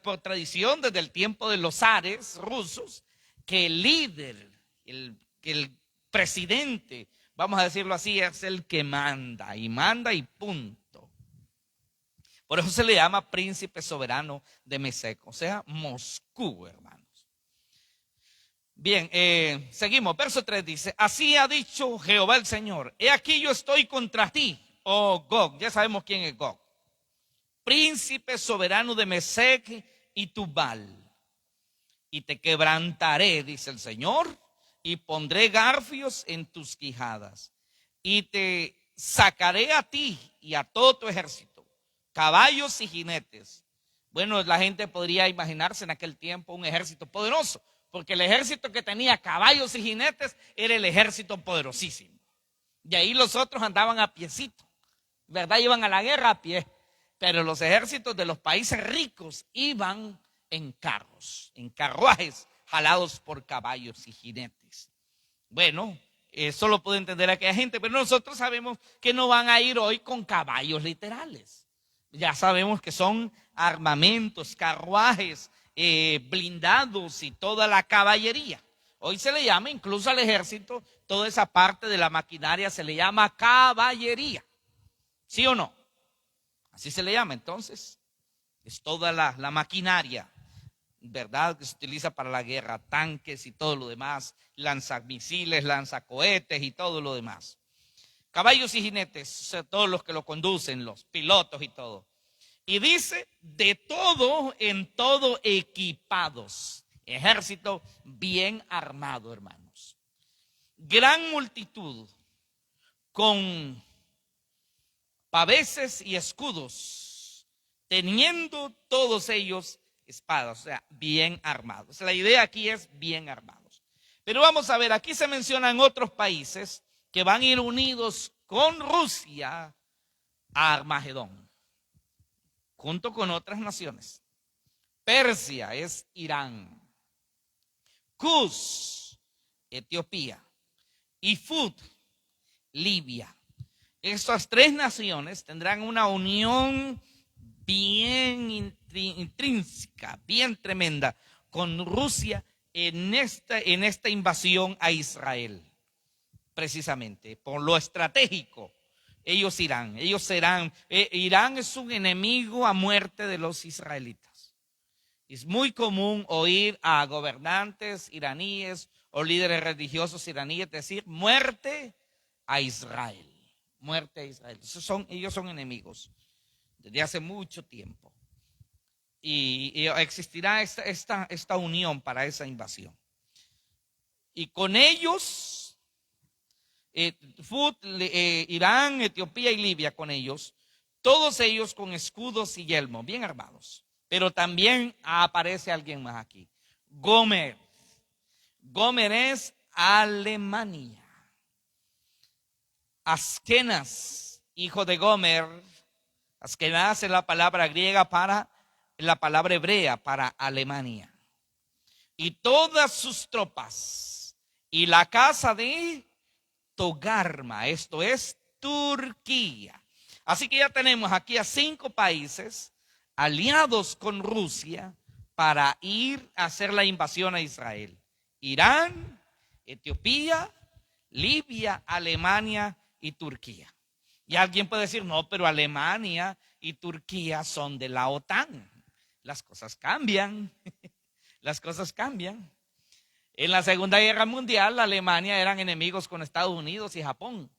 por tradición desde el tiempo de los zares rusos que el líder, que el presidente, vamos a decirlo así, es el que manda y punto. Por eso se le llama príncipe soberano de Mesec, o sea, Moscú, hermanos. Bien, seguimos. Verso 3 dice, así ha dicho Jehová el Señor, he aquí yo estoy contra ti, oh Gog, ya sabemos quién es Gog, príncipe soberano de Mesec y Tubal, y te quebrantaré, dice el Señor, y pondré garfios en tus quijadas, y te sacaré a ti y a todo tu ejército, caballos y jinetes. Bueno, la gente podría imaginarse en aquel tiempo un ejército poderoso, porque el ejército que tenía caballos y jinetes era el ejército poderosísimo. Y ahí los otros andaban a piecito, ¿verdad? Iban a la guerra a pie. Pero los ejércitos de los países ricos iban en carros, en carruajes, jalados por caballos y jinetes. Bueno, eso lo puede entender aquella gente, pero nosotros sabemos que no van a ir hoy con caballos literales. Ya sabemos que son armamentos, carruajes, blindados y toda la caballería. Hoy se le llama, incluso al ejército, toda esa parte de la maquinaria se le llama caballería. ¿Sí o no? Así se le llama. Entonces, es toda la maquinaria, ¿verdad?, que se utiliza para la guerra, tanques y todo lo demás, lanzamisiles, lanzacohetes y todo lo demás. caballos y jinetes, o sea, todos los que lo conducen, los pilotos y todo. Y dice, de todo en todo equipados, ejército bien armado, hermanos. Gran multitud con paveses y escudos, teniendo todos ellos espadas, o sea, bien armados. La idea aquí es bien armados. Pero vamos a ver, aquí se mencionan otros países que van a ir unidos con Rusia a Armagedón, junto con otras naciones. Persia es Irán, Cus, Etiopía, y Fud, Libia. Estas tres naciones tendrán una unión bien intrínseca, bien tremenda con Rusia en esta invasión a Israel. Precisamente por lo estratégico, ellos serán, Irán es un enemigo a muerte de los israelitas. Es muy común oír a gobernantes iraníes o líderes religiosos iraníes decir muerte a Israel. Muerte a Israel. Ellos son enemigos desde hace mucho tiempo. Y existirá esta unión para esa invasión. Y con ellos, Irán, Etiopía y Libia con ellos, todos ellos con escudos y yelmos, bien armados. Pero también aparece alguien más aquí. Gomer. Gomer es Alemania. Askenaz, hijo de Gomer. Askenaz es la palabra griega la palabra hebrea para Alemania. Y todas sus tropas y la casa de Togarma, esto es Turquía. Así que ya tenemos aquí a 5 países aliados con Rusia para ir a hacer la invasión a Israel. Irán, Etiopía, Libia, Alemania y Turquía. Y alguien puede decir, no, pero Alemania y Turquía son de la OTAN. Las cosas cambian. Las cosas cambian. En la Segunda Guerra Mundial, Alemania eran enemigos con Estados Unidos y Japón.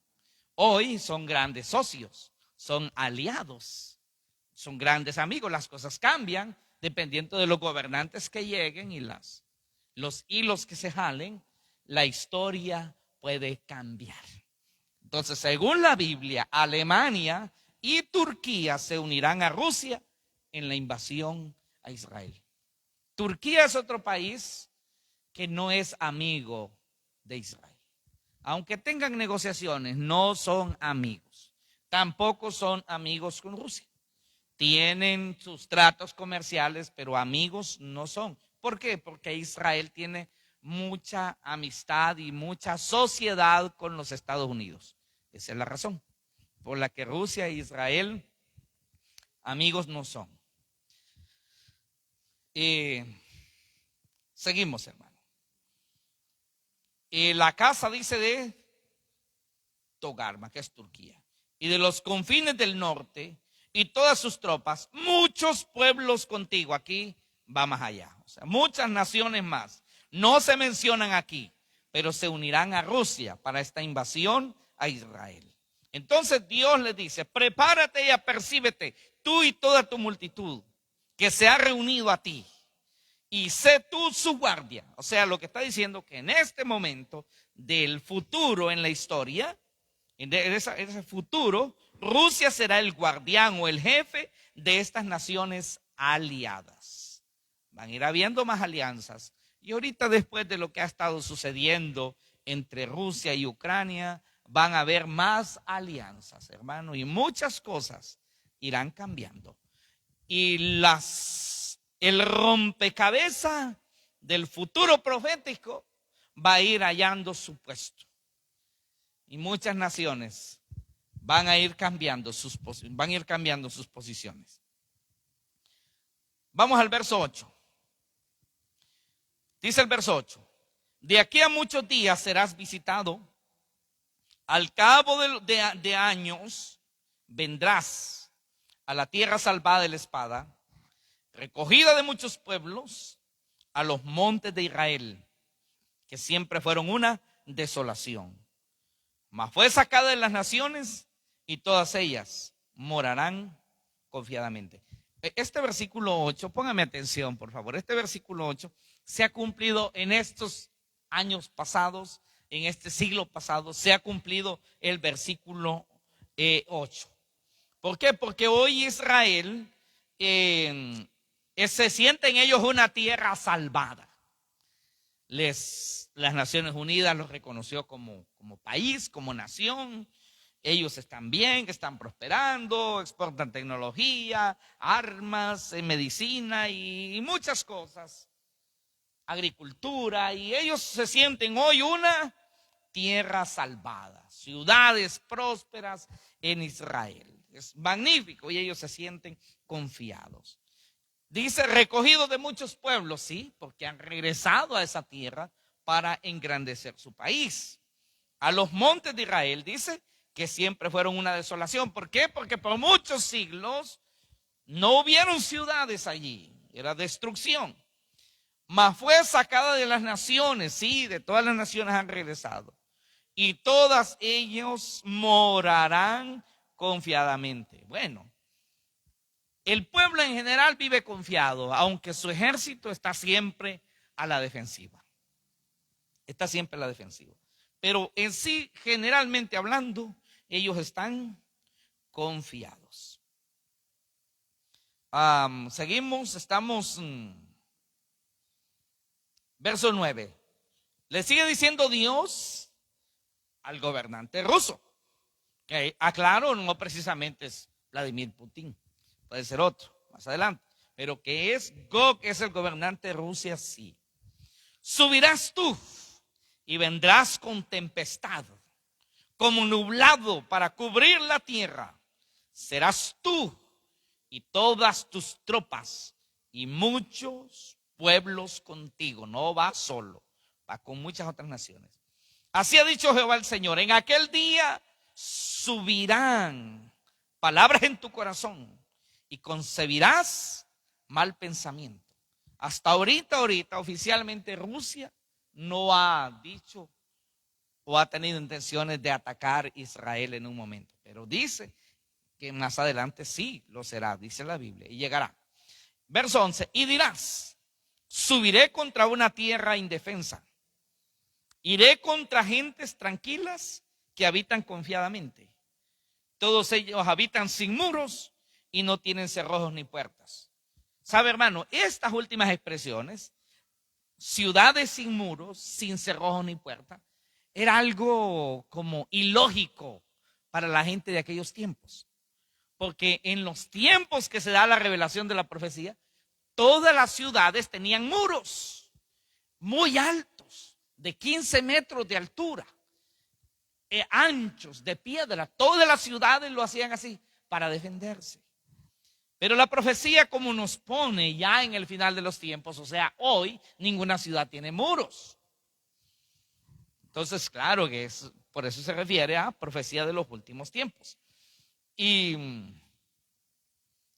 Hoy son grandes socios, son aliados, son grandes amigos. Las cosas cambian dependiendo de los gobernantes que lleguen y los hilos que se jalen. La historia puede cambiar. Entonces, según la Biblia, Alemania y Turquía se unirán a Rusia en la invasión a Israel. Turquía es otro país que no es amigo de Israel. Aunque tengan negociaciones, no son amigos. Tampoco son amigos con Rusia. Tienen sus tratos comerciales, pero amigos no son. ¿Por qué? Porque Israel tiene mucha amistad y mucha sociedad con los Estados Unidos. Esa es la razón por la que Rusia e Israel amigos no son. Seguimos, hermano. La casa dice de Togarma, que es Turquía, y de los confines del norte y todas sus tropas, muchos pueblos contigo. Aquí va más allá, o sea, muchas naciones más. No se mencionan aquí, pero se unirán a Rusia para esta invasión a Israel. Entonces Dios le dice, prepárate y apercíbete, tú y toda tu multitud que se ha reunido a ti, y sé tú su guardia. O sea, lo que está diciendo que en este momento del futuro en la historia, en ese futuro, Rusia será el guardián o el jefe de estas naciones aliadas. Van a ir habiendo más alianzas. Y ahorita, después de lo que ha estado sucediendo entre Rusia y Ucrania, van a haber más alianzas, hermano, y muchas cosas irán cambiando. Y el rompecabezas del futuro profético va a ir hallando su puesto. Y muchas naciones van a ir cambiando sus posiciones. Vamos al verso 8. Dice el verso 8. De aquí a muchos días serás visitado. Al cabo de años vendrás a la tierra salvada de la espada, recogida de muchos pueblos, a los montes de Israel, que siempre fueron una desolación. mas fue sacada de las naciones y todas ellas morarán confiadamente. Este versículo 8, póngame atención por favor, este versículo 8 se ha cumplido en estos años pasados, en este siglo pasado, se ha cumplido el versículo 8. ¿Por qué? Porque hoy Israel se siente en ellos una tierra salvada. Las Naciones Unidas los reconoció como país, como nación. Ellos están bien, están prosperando, exportan tecnología, armas, medicina y muchas cosas, agricultura, y ellos se sienten hoy una tierra salvada, ciudades prósperas en Israel. Es magnífico y ellos se sienten confiados. Dice, recogidos de muchos pueblos, sí, porque han regresado a esa tierra para engrandecer su país. A los montes de Israel, dice, que siempre fueron una desolación. ¿Por qué? Porque por muchos siglos no hubieron ciudades allí, era destrucción. Mas fue sacada de las naciones, sí, de todas las naciones han regresado. Y todas ellos morarán confiadamente. Bueno, el pueblo en general vive confiado, aunque su ejército está siempre a la defensiva. Está siempre a la defensiva. Pero en sí, generalmente hablando, ellos están confiados. Seguimos, estamos verso 9. Le sigue diciendo Dios al gobernante ruso. Que aclaro, no precisamente es Vladimir Putin, puede ser otro más adelante, pero que es Gog, es el gobernante de Rusia, sí. Subirás tú y vendrás con tempestad, como nublado para cubrir la tierra. Serás tú y todas tus tropas y muchos pueblos contigo. No va solo, va con muchas otras naciones. Así ha dicho Jehová el Señor: en aquel día subirán palabras en tu corazón y concebirás mal pensamiento. Hasta ahorita oficialmente Rusia no ha dicho o ha tenido intenciones de atacar Israel en un momento, pero dice que más adelante sí lo será, dice la Biblia, y llegará. Verso 11, y dirás, subiré contra una tierra indefensa, iré contra gentes tranquilas que habitan confiadamente. Todos ellos habitan sin muros y no tienen cerrojos ni puertas. ¿Sabe, hermano? Estas últimas expresiones, ciudades sin muros, sin cerrojos ni puertas, era algo como ilógico para la gente de aquellos tiempos. Porque en los tiempos que se da la revelación de la profecía, todas las ciudades tenían muros muy altos, de 15 metros de altura, anchos, de piedra. Todas las ciudades lo hacían así para defenderse. Pero la profecía, como nos pone ya en el final de los tiempos, o sea, hoy ninguna ciudad tiene muros. Entonces, claro que por eso se refiere a profecía de los últimos tiempos. Y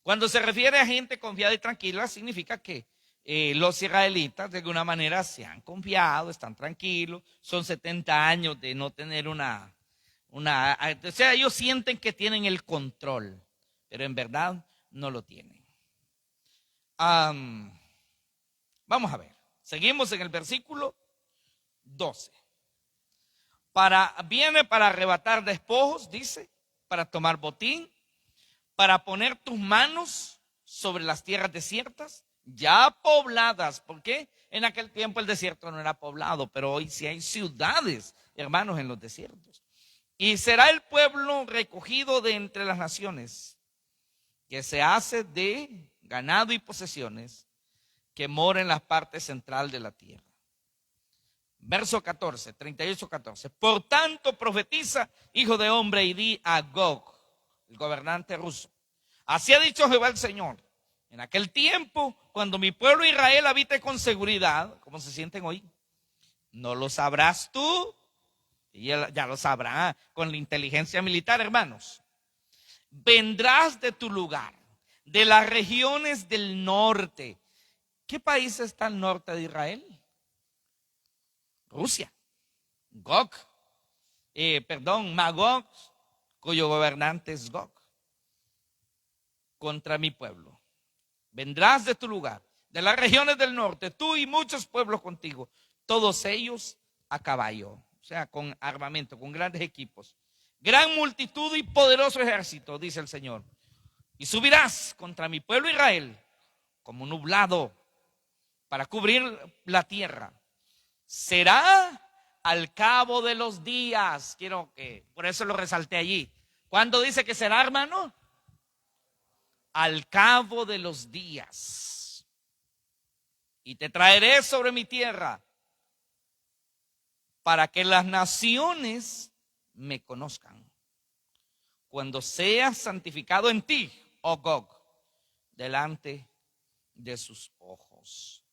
cuando se refiere a gente confiada y tranquila, significa que los israelitas de alguna manera se han confiado, están tranquilos, son 70 años de no tener o sea, ellos sienten que tienen el control, pero en verdad no lo tienen. Vamos a ver, seguimos en el versículo 12. Viene para arrebatar despojos, dice, para tomar botín, para poner tus manos sobre las tierras desiertas, ya pobladas. ¿Por qué? En aquel tiempo el desierto no era poblado, pero hoy sí hay ciudades, hermanos, en los desiertos. Y será el pueblo recogido de entre las naciones, que se hace de ganado y posesiones, que mora en la parte central de la tierra. Verso 14, 38, 14. Por tanto profetiza, hijo de hombre, y di a Gog, el gobernante ruso: así ha dicho Jehová el Señor, en aquel tiempo, cuando mi pueblo Israel habite con seguridad, como se sienten hoy, no lo sabrás tú, y él ya lo sabrá con la inteligencia militar, hermanos. Vendrás de tu lugar, de las regiones del norte. ¿Qué país está al norte de Israel? Rusia. Gog. Magog, cuyo gobernante es Gog, contra mi pueblo. Vendrás de tu lugar, de las regiones del norte, tú y muchos pueblos contigo, todos ellos a caballo, o sea, con armamento, con grandes equipos. Gran multitud y poderoso ejército, dice el Señor. Y subirás contra mi pueblo Israel como nublado para cubrir la tierra. Será al cabo de los días. Quiero que, por eso lo resalté allí. ¿Cuándo dice que será, hermano? Al cabo de los días. Y te traeré sobre mi tierra para que las naciones me conozcan. Cuando seas santificado en ti, oh Gog, delante de sus ojos.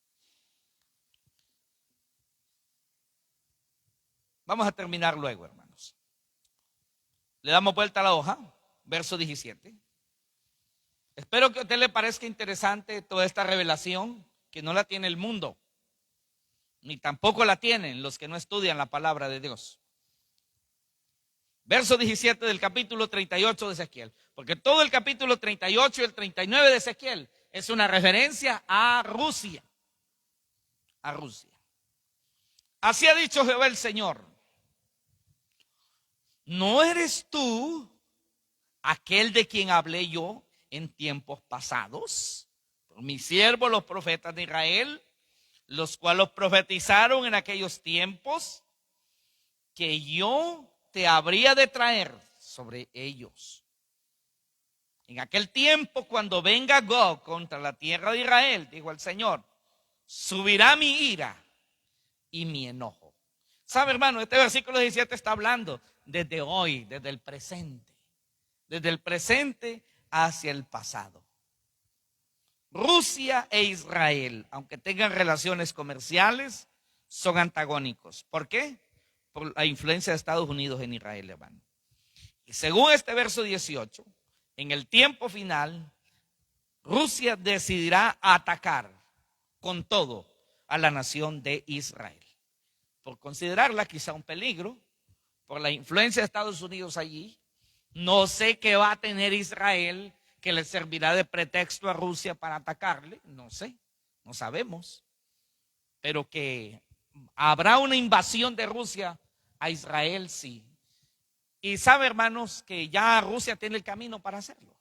Vamos a terminar luego, hermanos. Le damos vuelta a la hoja, verso 17. Espero que a usted le parezca interesante toda esta revelación, que no la tiene el mundo, ni tampoco la tienen los que no estudian la palabra de Dios. Verso 17 del capítulo 38 de Ezequiel. Porque todo el capítulo 38 y el 39 de Ezequiel es una referencia a Rusia. A Rusia. Así ha dicho Jehová el Señor. ¿No eres tú aquel de quien hablé yo en tiempos pasados? Por mis siervos los profetas de Israel, los cuales profetizaron en aquellos tiempos, que yo te habría de traer sobre ellos. En aquel tiempo, cuando venga Gog contra la tierra de Israel, dijo el Señor, subirá mi ira y mi enojo. ¿Sabe, hermano? Este versículo 17 está hablando desde hoy, desde el presente hacia el pasado. Rusia e Israel, aunque tengan relaciones comerciales, son antagónicos. ¿Por qué? Por la influencia de Estados Unidos en Israel, hermano. Y según este verso 18, en el tiempo final, Rusia decidirá atacar con todo a la nación de Israel. Por considerarla quizá un peligro, por la influencia de Estados Unidos allí, no sé qué va a tener Israel que le servirá de pretexto a Rusia para atacarle, no sé, no sabemos, pero que habrá una invasión de Rusia a Israel, sí. Y sabe, hermanos, que ya Rusia tiene el camino para hacerlo,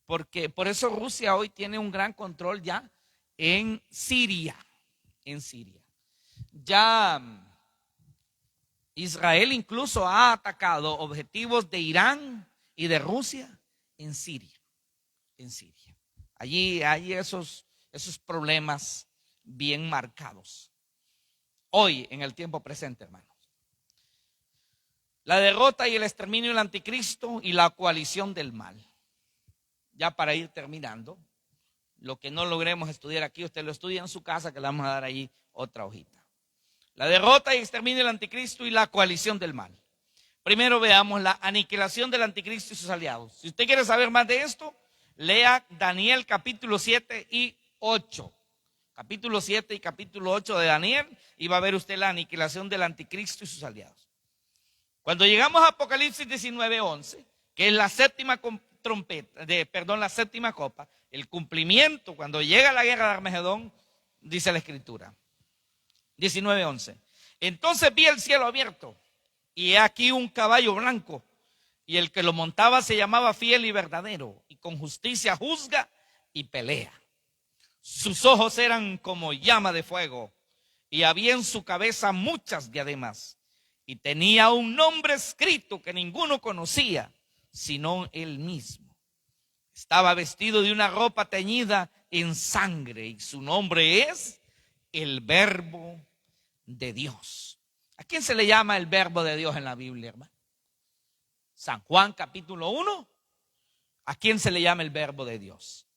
porque por eso Rusia hoy tiene un gran control ya en Siria, Ya Israel incluso ha atacado objetivos de Irán y de Rusia en Siria. Allí hay esos problemas bien marcados. Hoy, en el tiempo presente, hermanos. La derrota y el exterminio del anticristo y la coalición del mal. Ya para ir terminando, lo que no logremos estudiar aquí, usted lo estudia en su casa, que le vamos a dar ahí otra hojita. La derrota y exterminio del anticristo y la coalición del mal. Primero veamos la aniquilación del anticristo y sus aliados. Si usted quiere saber más de esto, lea Daniel capítulo 7 y 8. Capítulo 7 y capítulo 8 de Daniel, y va a ver usted la aniquilación del anticristo y sus aliados. Cuando llegamos a Apocalipsis 19:11, que es la séptima la séptima copa, el cumplimiento, cuando llega la guerra de Armagedón, dice la Escritura. 19:11. Entonces vi el cielo abierto, y he aquí un caballo blanco, y el que lo montaba se llamaba Fiel y Verdadero, y con justicia juzga y pelea. Sus ojos eran como llama de fuego, y había en su cabeza muchas diademas, y tenía un nombre escrito que ninguno conocía, sino él mismo. Estaba vestido de una ropa teñida en sangre, y su nombre es el Verbo de Dios. ¿A quién se le llama el Verbo de Dios en la Biblia, hermano? San Juan capítulo 1. ¿A quién se le llama el Verbo de Dios?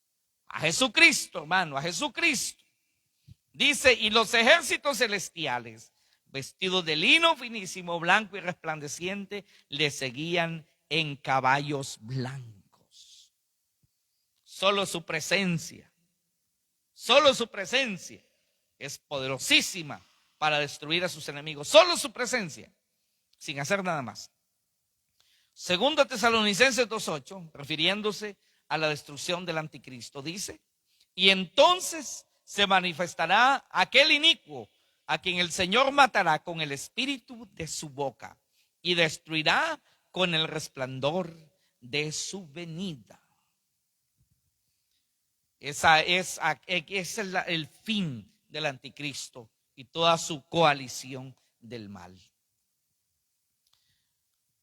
A Jesucristo, hermano, a Jesucristo. Dice, y los ejércitos celestiales, vestidos de lino finísimo, blanco y resplandeciente, le seguían en caballos blancos. Solo su presencia es poderosísima para destruir a sus enemigos. Solo su presencia. sin hacer nada más. Segundo Tesalonicenses 2:8, refiriéndose a la destrucción del anticristo, dice: y entonces se manifestará aquel inicuo a quien el Señor matará con el espíritu de su boca y destruirá con el resplandor de su venida. Ese es el fin del anticristo y toda su coalición del mal.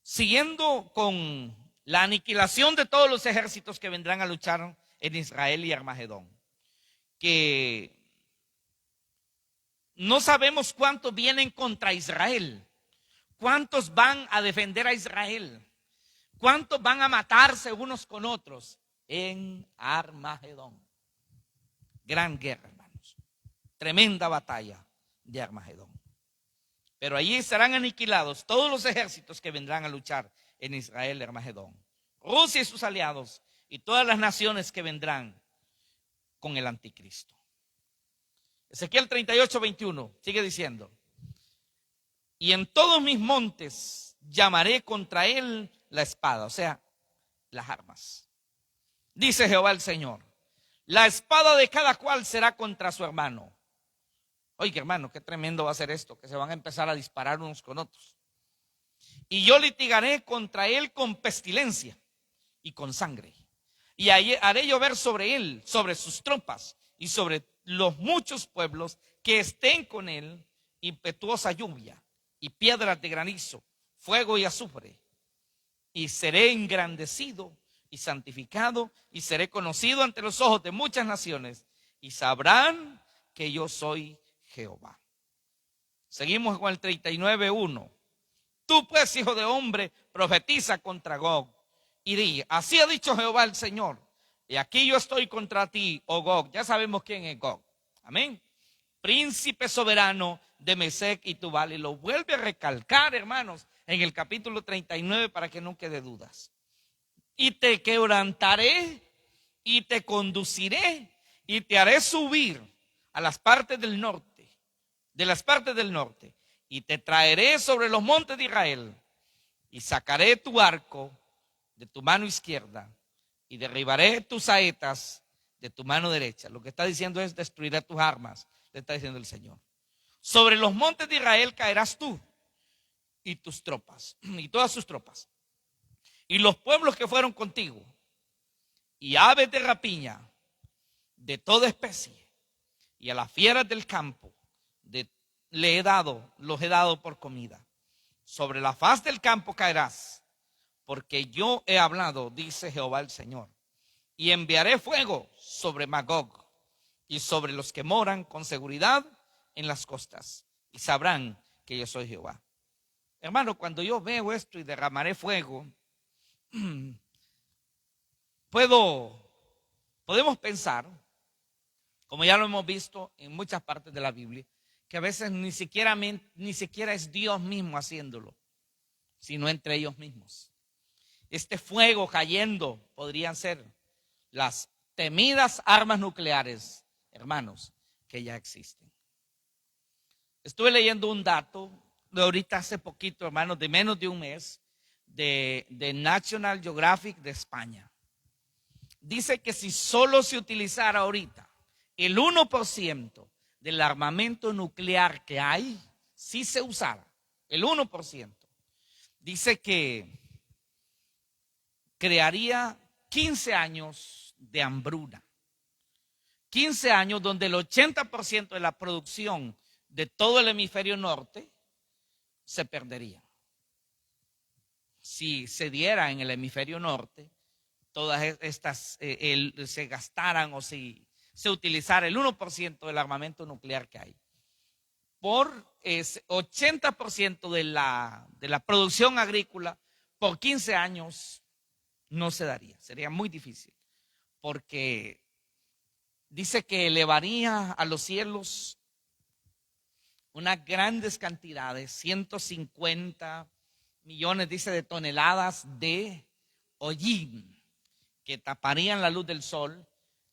Siguiendo con la aniquilación de todos los ejércitos que vendrán a luchar en Israel y Armagedón, que no sabemos cuántos vienen contra Israel, cuántos van a defender a Israel, cuántos van a matarse unos con otros en Armagedón. Gran guerra, hermanos, tremenda batalla de Armagedón. Pero allí serán aniquilados todos los ejércitos que vendrán a luchar en Israel y Armagedón. Rusia y sus aliados y todas las naciones que vendrán con el anticristo. Ezequiel 38:21 sigue diciendo: y en todos mis montes llamaré contra él la espada, o sea, las armas. Dice Jehová el Señor: la espada de cada cual será contra su hermano. Oiga, hermano, qué tremendo va a ser esto, que se van a empezar a disparar unos con otros. Y yo litigaré contra él con pestilencia y con sangre. Y haré llover sobre él, sobre sus tropas y sobre los muchos pueblos que estén con él, impetuosa lluvia y piedras de granizo, fuego y azufre. Y seré engrandecido y santificado y seré conocido ante los ojos de muchas naciones y sabrán que yo soy Jehová. Seguimos con el 39:1. Tú pues, hijo de hombre, profetiza contra Gog y di: así ha dicho Jehová el Señor, y aquí yo estoy contra ti, oh Gog. Ya sabemos quién es Gog. Amén. Príncipe soberano de Mesec y Tubal. Y lo vuelve a recalcar, hermanos, en el capítulo 39 para que no quede dudas. Y te quebrantaré y te conduciré y te haré subir a las partes del norte, y te traeré sobre los montes de Israel y sacaré tu arco de tu mano izquierda y derribaré tus saetas de tu mano derecha. Lo que está diciendo es: destruiré tus armas, le está diciendo el Señor. Sobre los montes de Israel caerás tú y tus tropas y todas sus tropas y los pueblos que fueron contigo, y aves de rapiña de toda especie, y a las fieras del campo los he dado por comida. Sobre la faz del campo caerás, porque yo he hablado, dice Jehová el Señor. Y enviaré fuego sobre Magog y sobre los que moran con seguridad en las costas, y sabrán que yo soy Jehová. Hermano, cuando yo veo esto y derramaré fuego, podemos pensar, como ya lo hemos visto en muchas partes de la Biblia, que a veces ni siquiera es Dios mismo haciéndolo, sino entre ellos mismos. Este fuego cayendo podrían ser las temidas armas nucleares, hermanos, que ya existen. Estuve leyendo un dato de ahorita hace poquito, hermanos, de menos de un mes, de National Geographic de España. Dice que si solo se utilizara ahorita el 1% del armamento nuclear que hay, si se usara el 1%, dice que crearía 15 años de hambruna. 15 años donde el 80% de la producción de todo el hemisferio norte se perdería. Si se diera en el hemisferio norte, todas estas se gastaran, o si se utilizara el 1% del armamento nuclear que hay. Por 80% de la producción agrícola, por 15 años no se daría. Sería muy difícil, porque dice que elevaría a los cielos unas grandes cantidades, 150 millones, dice, de toneladas de hollín, que taparían la luz del sol,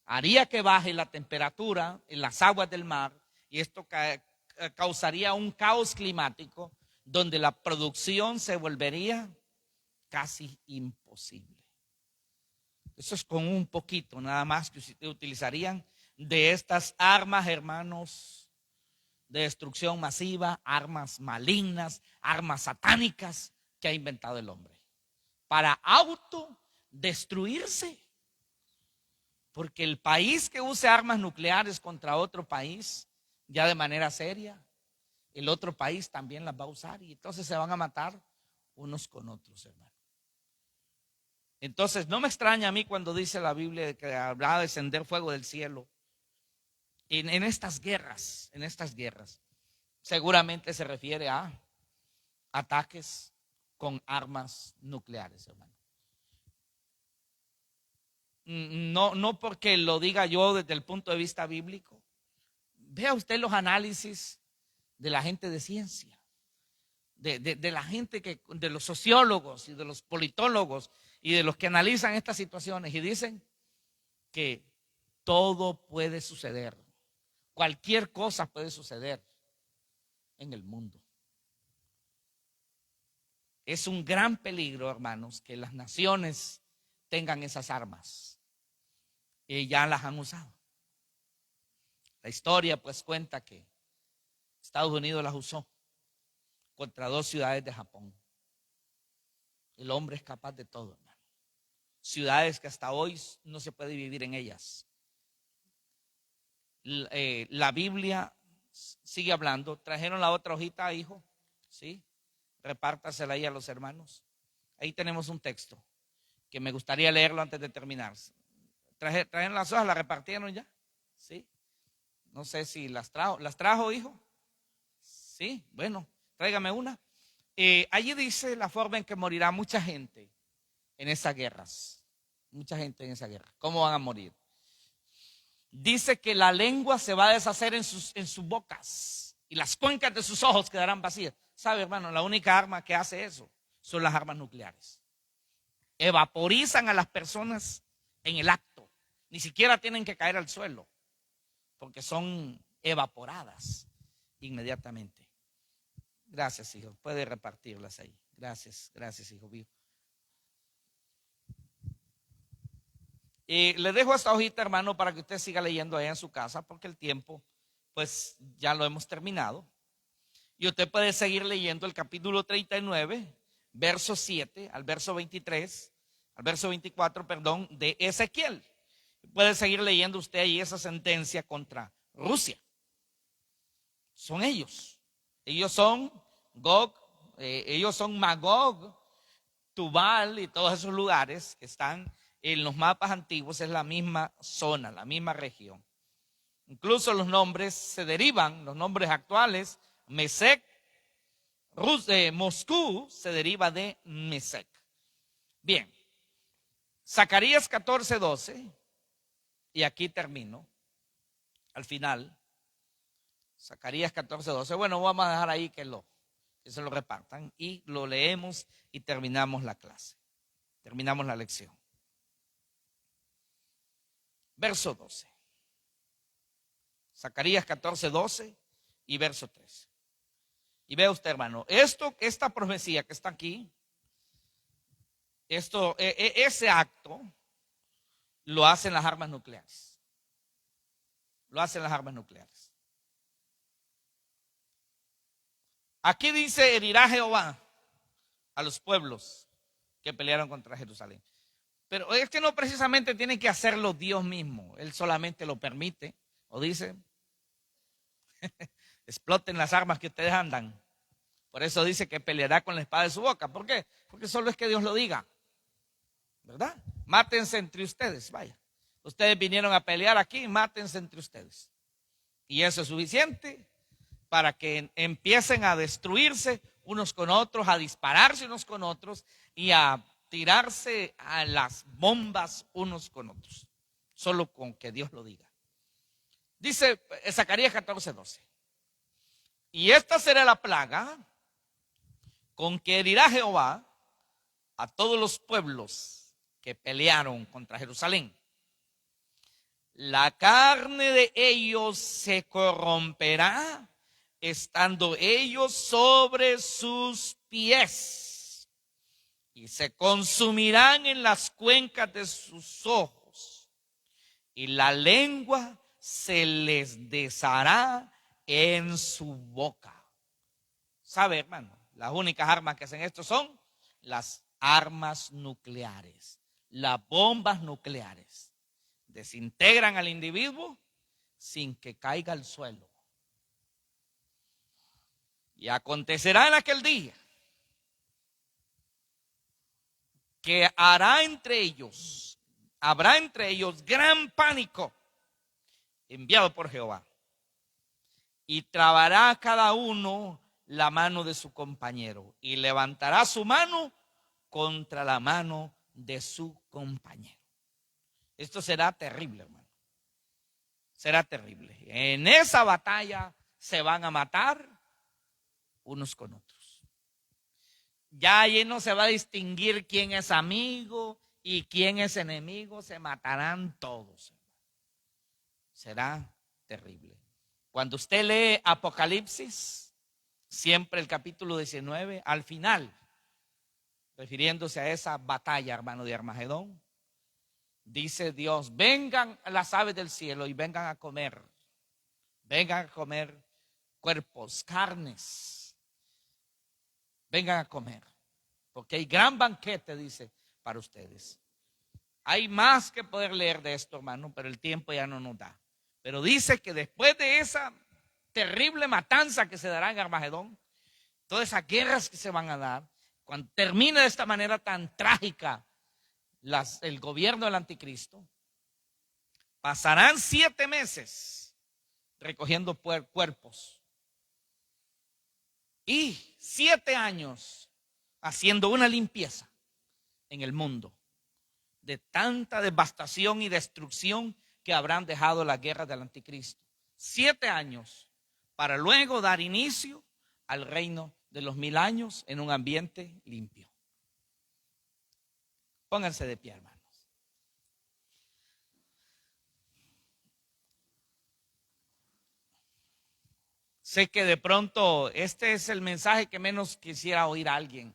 haría que baje la temperatura en las aguas del mar, y esto causaría un caos climático donde la producción se volvería casi imposible. Eso es con un poquito nada más que utilizarían de estas armas, hermanos, de destrucción masiva, armas malignas, armas satánicas que ha inventado el hombre para autodestruirse. Porque el país que use armas nucleares contra otro país, ya de manera seria, el otro país también las va a usar y entonces se van a matar unos con otros, hermano. Entonces no me extraña a mí cuando dice la Biblia que habrá de descender fuego del cielo. En estas guerras, seguramente se refiere a ataques con armas nucleares, hermano. No porque lo diga yo desde el punto de vista bíblico. Vea usted los análisis de la gente de ciencia, de la gente de los sociólogos y de los politólogos y de los que analizan estas situaciones y dicen que todo puede suceder, cualquier cosa puede suceder en el mundo. Es un gran peligro, hermanos, que las naciones tengan esas armas y ya las han usado. La historia pues cuenta que Estados Unidos las usó contra 2 ciudades de Japón. El hombre es capaz de todo, hermano. Ciudades que hasta hoy no se puede vivir en ellas. La Biblia sigue hablando. ¿Trajeron la otra hojita, hijo? Sí. Repártasela ahí a los hermanos. Ahí tenemos un texto que me gustaría leerlo antes de terminar. ¿Trajeron las hojas? ¿Las repartieron ya? Sí. No sé si las trajo. ¿Las trajo, hijo? Sí. Bueno, tráigame una. Allí dice la forma en que morirá mucha gente en esas guerras. Mucha gente en esa guerra. ¿Cómo van a morir? Dice que la lengua se va a deshacer en sus bocas y las cuencas de sus ojos quedarán vacías. ¿Sabe, hermano? La única arma que hace eso son las armas nucleares. Evaporizan a las personas en el acto. Ni siquiera tienen que caer al suelo porque son evaporadas inmediatamente. Gracias, hijo. Puede repartirlas ahí. Gracias, hijo mío. Le dejo esta hojita, hermano, para que usted siga leyendo allá en su casa, porque el tiempo, pues, ya lo hemos terminado. Y usted puede seguir leyendo el capítulo 39, verso 7 al verso 23, al verso 24, perdón, de Ezequiel. Puede seguir leyendo usted ahí esa sentencia contra Rusia. Son ellos. Ellos son Gog, ellos son Magog, Tubal y todos esos lugares que están en los mapas antiguos. Es la misma zona, la misma región. Incluso los nombres se derivan, los nombres actuales, Mesec, Moscú se deriva de Mesec. Bien, Zacarías 14:12, y aquí termino, al final, Zacarías 14:12. Bueno, vamos a dejar ahí que se lo repartan y lo leemos y terminamos la clase, terminamos la lección. Verso 12. Zacarías 14:12 y verso 13. Y vea usted, hermano, esta profecía que está aquí, ese acto lo hacen las armas nucleares. Lo hacen las armas nucleares. Aquí dice: herirá Jehová a los pueblos que pelearon contra Jerusalén. Pero es que no precisamente tiene que hacerlo Dios mismo. Él solamente lo permite. O dice: exploten las armas que ustedes andan. Por eso dice que peleará con la espada de su boca. ¿Por qué? Porque solo es que Dios lo diga, ¿verdad? Mátense entre ustedes, vaya. Ustedes vinieron a pelear aquí, mátense entre ustedes. Y eso es suficiente para que empiecen a destruirse unos con otros, a dispararse unos con otros y a tirarse a las bombas unos con otros. Solo con que Dios lo diga. Dice Zacarías 14:12. Y esta será la plaga con que herirá Jehová a todos los pueblos que pelearon contra Jerusalén. La carne de ellos se corromperá estando ellos sobre sus pies, y se consumirán en las cuencas de sus ojos, y la lengua se les deshará en su boca. ¿Sabe, hermano? Las únicas armas que hacen esto son las armas nucleares, las bombas nucleares. Desintegran al individuo sin que caiga al suelo. Y acontecerá en aquel día que habrá entre ellos gran pánico enviado por Jehová, y trabará cada uno la mano de su compañero, y levantará su mano contra la mano de su compañero. Esto será terrible, hermano. Será terrible. En esa batalla se van a matar unos con otros. Ya allí no se va a distinguir quién es amigo y quién es enemigo. Se matarán todos. Será terrible. Cuando usted lee Apocalipsis, siempre el capítulo 19, al final, refiriéndose a esa batalla, hermano, de Armagedón, dice Dios: vengan las aves del cielo y vengan a comer cuerpos, carnes, vengan a comer, porque hay gran banquete, dice, para ustedes. Hay más que poder leer de esto, hermano, pero el tiempo ya no nos da. Pero dice que después de esa terrible matanza que se dará en Armagedón, todas esas guerras que se van a dar, cuando termine de esta manera tan trágica el gobierno del anticristo, pasarán 7 meses recogiendo cuerpos y 7 años haciendo una limpieza en el mundo de tanta devastación y destrucción que habrán dejado las guerras del anticristo. 7 años para luego dar inicio al reino de los 1000 años en un ambiente limpio. Pónganse de pie, hermanos. Sé que de pronto este es el mensaje que menos quisiera oír a alguien.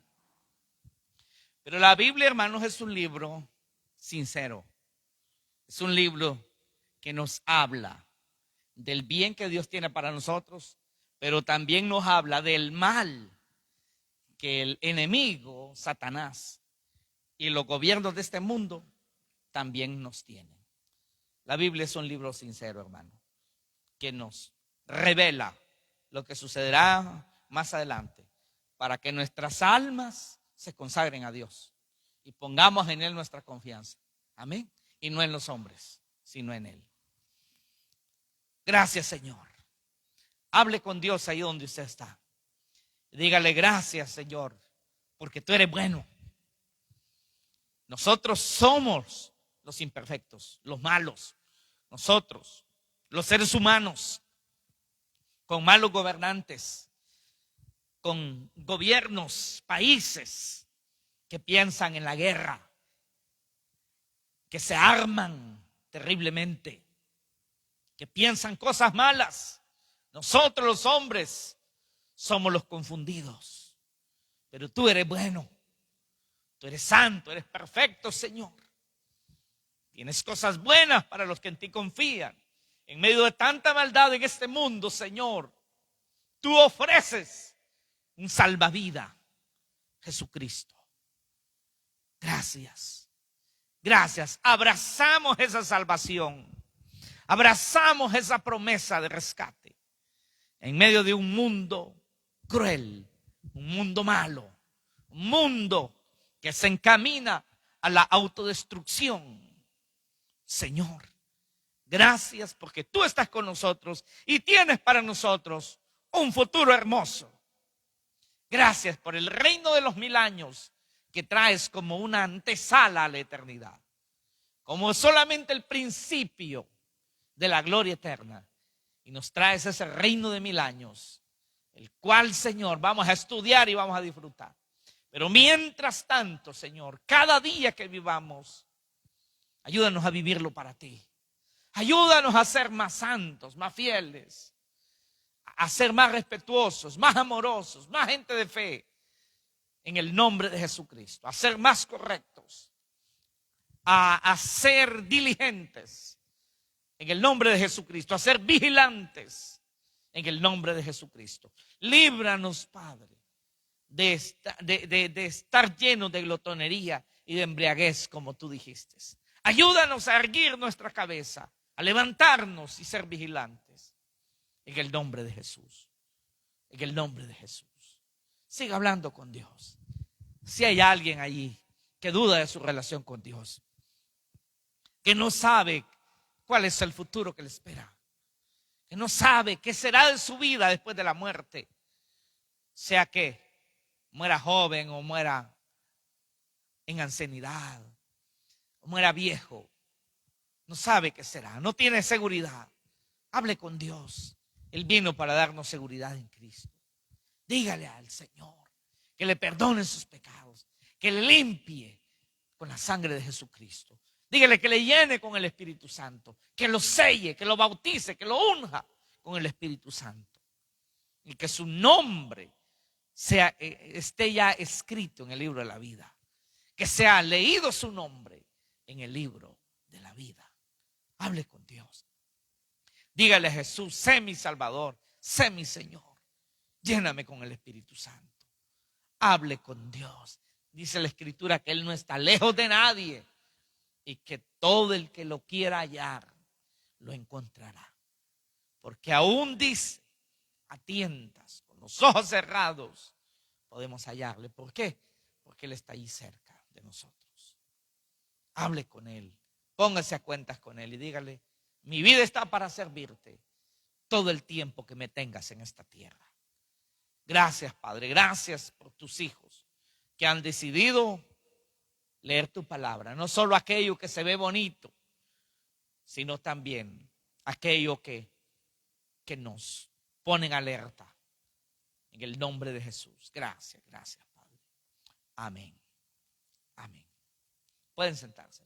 Pero la Biblia, hermanos, es un libro sincero. Es un libro que nos habla del bien que Dios tiene para nosotros, pero también nos habla del mal que el enemigo, Satanás, y los gobiernos de este mundo también nos tienen. La Biblia es un libro sincero, hermano, que nos revela lo que sucederá más adelante, para que nuestras almas se consagren a Dios y pongamos en Él nuestra confianza. Amén. Y no en los hombres, sino en Él. Gracias, Señor. Hable con Dios ahí donde usted está. Dígale: gracias, Señor, porque tú eres bueno. Nosotros somos los imperfectos, los malos. Nosotros, los seres humanos, con malos gobernantes, con gobiernos, países que piensan en la guerra, que se arman terriblemente, que piensan cosas malas. Nosotros, los hombres, somos los confundidos. Pero tú eres bueno, tú eres santo, eres perfecto, Señor. Tienes cosas buenas para los que en ti confían. En medio de tanta maldad en este mundo, Señor, tú ofreces un salvavidas, Jesucristo. Gracias. Gracias. Abrazamos esa salvación. Abrazamos esa promesa de rescate en medio de un mundo cruel, un mundo malo, un mundo que se encamina a la autodestrucción. Señor, gracias porque tú estás con nosotros y tienes para nosotros un futuro hermoso. Gracias por el reino de los 1000 años que traes como una antesala a la eternidad, como solamente el principio de la gloria eterna. Y nos traes ese reino de 1000 años, el cual, Señor, vamos a estudiar y vamos a disfrutar. Pero mientras tanto, Señor, cada día que vivamos, ayúdanos a vivirlo para ti. Ayúdanos a ser más santos, más fieles. a ser más respetuosos, más amorosos, más gente de fe, en el nombre de Jesucristo, a ser más correctos, a ser diligentes, en el nombre de Jesucristo, a ser vigilantes, en el nombre de Jesucristo. Líbranos, Padre, de estar llenos de glotonería y de embriaguez, como tú dijiste. Ayúdanos a erguir nuestra cabeza, a levantarnos y ser vigilantes, en el nombre de Jesús. En el nombre de Jesús. Siga hablando con Dios. Si hay alguien allí que duda de su relación con Dios, que no sabe cuál es el futuro que le espera, que no sabe qué será de su vida después de la muerte, sea que muera joven o muera en ancianidad, o muera viejo, no sabe qué será, no tiene seguridad. Hable con Dios. Él vino para darnos seguridad en Cristo. Dígale al Señor que le perdone sus pecados, que le limpie con la sangre de Jesucristo. Dígale que le llene con el Espíritu Santo, que lo selle, que lo bautice, que lo unja con el Espíritu Santo. Y que su nombre esté ya escrito en el libro de la vida. Que sea leído su nombre en el libro de la vida. Hable con Dios. Dígale a Jesús: sé mi Salvador, sé mi Señor. Lléname con el Espíritu Santo. Hable con Dios. Dice la Escritura que Él no está lejos de nadie y que todo el que lo quiera hallar lo encontrará. Porque aún dice, a tientas, con los ojos cerrados, podemos hallarle. ¿Por qué? Porque Él está ahí cerca de nosotros. Hable con Él, póngase a cuentas con Él y dígale: mi vida está para servirte todo el tiempo que me tengas en esta tierra. Gracias, Padre, gracias por tus hijos que han decidido leer tu palabra. No solo aquello que se ve bonito, sino también aquello que nos ponen alerta. En el nombre de Jesús. Gracias, gracias, Padre. Amén. Amén. Pueden sentarse.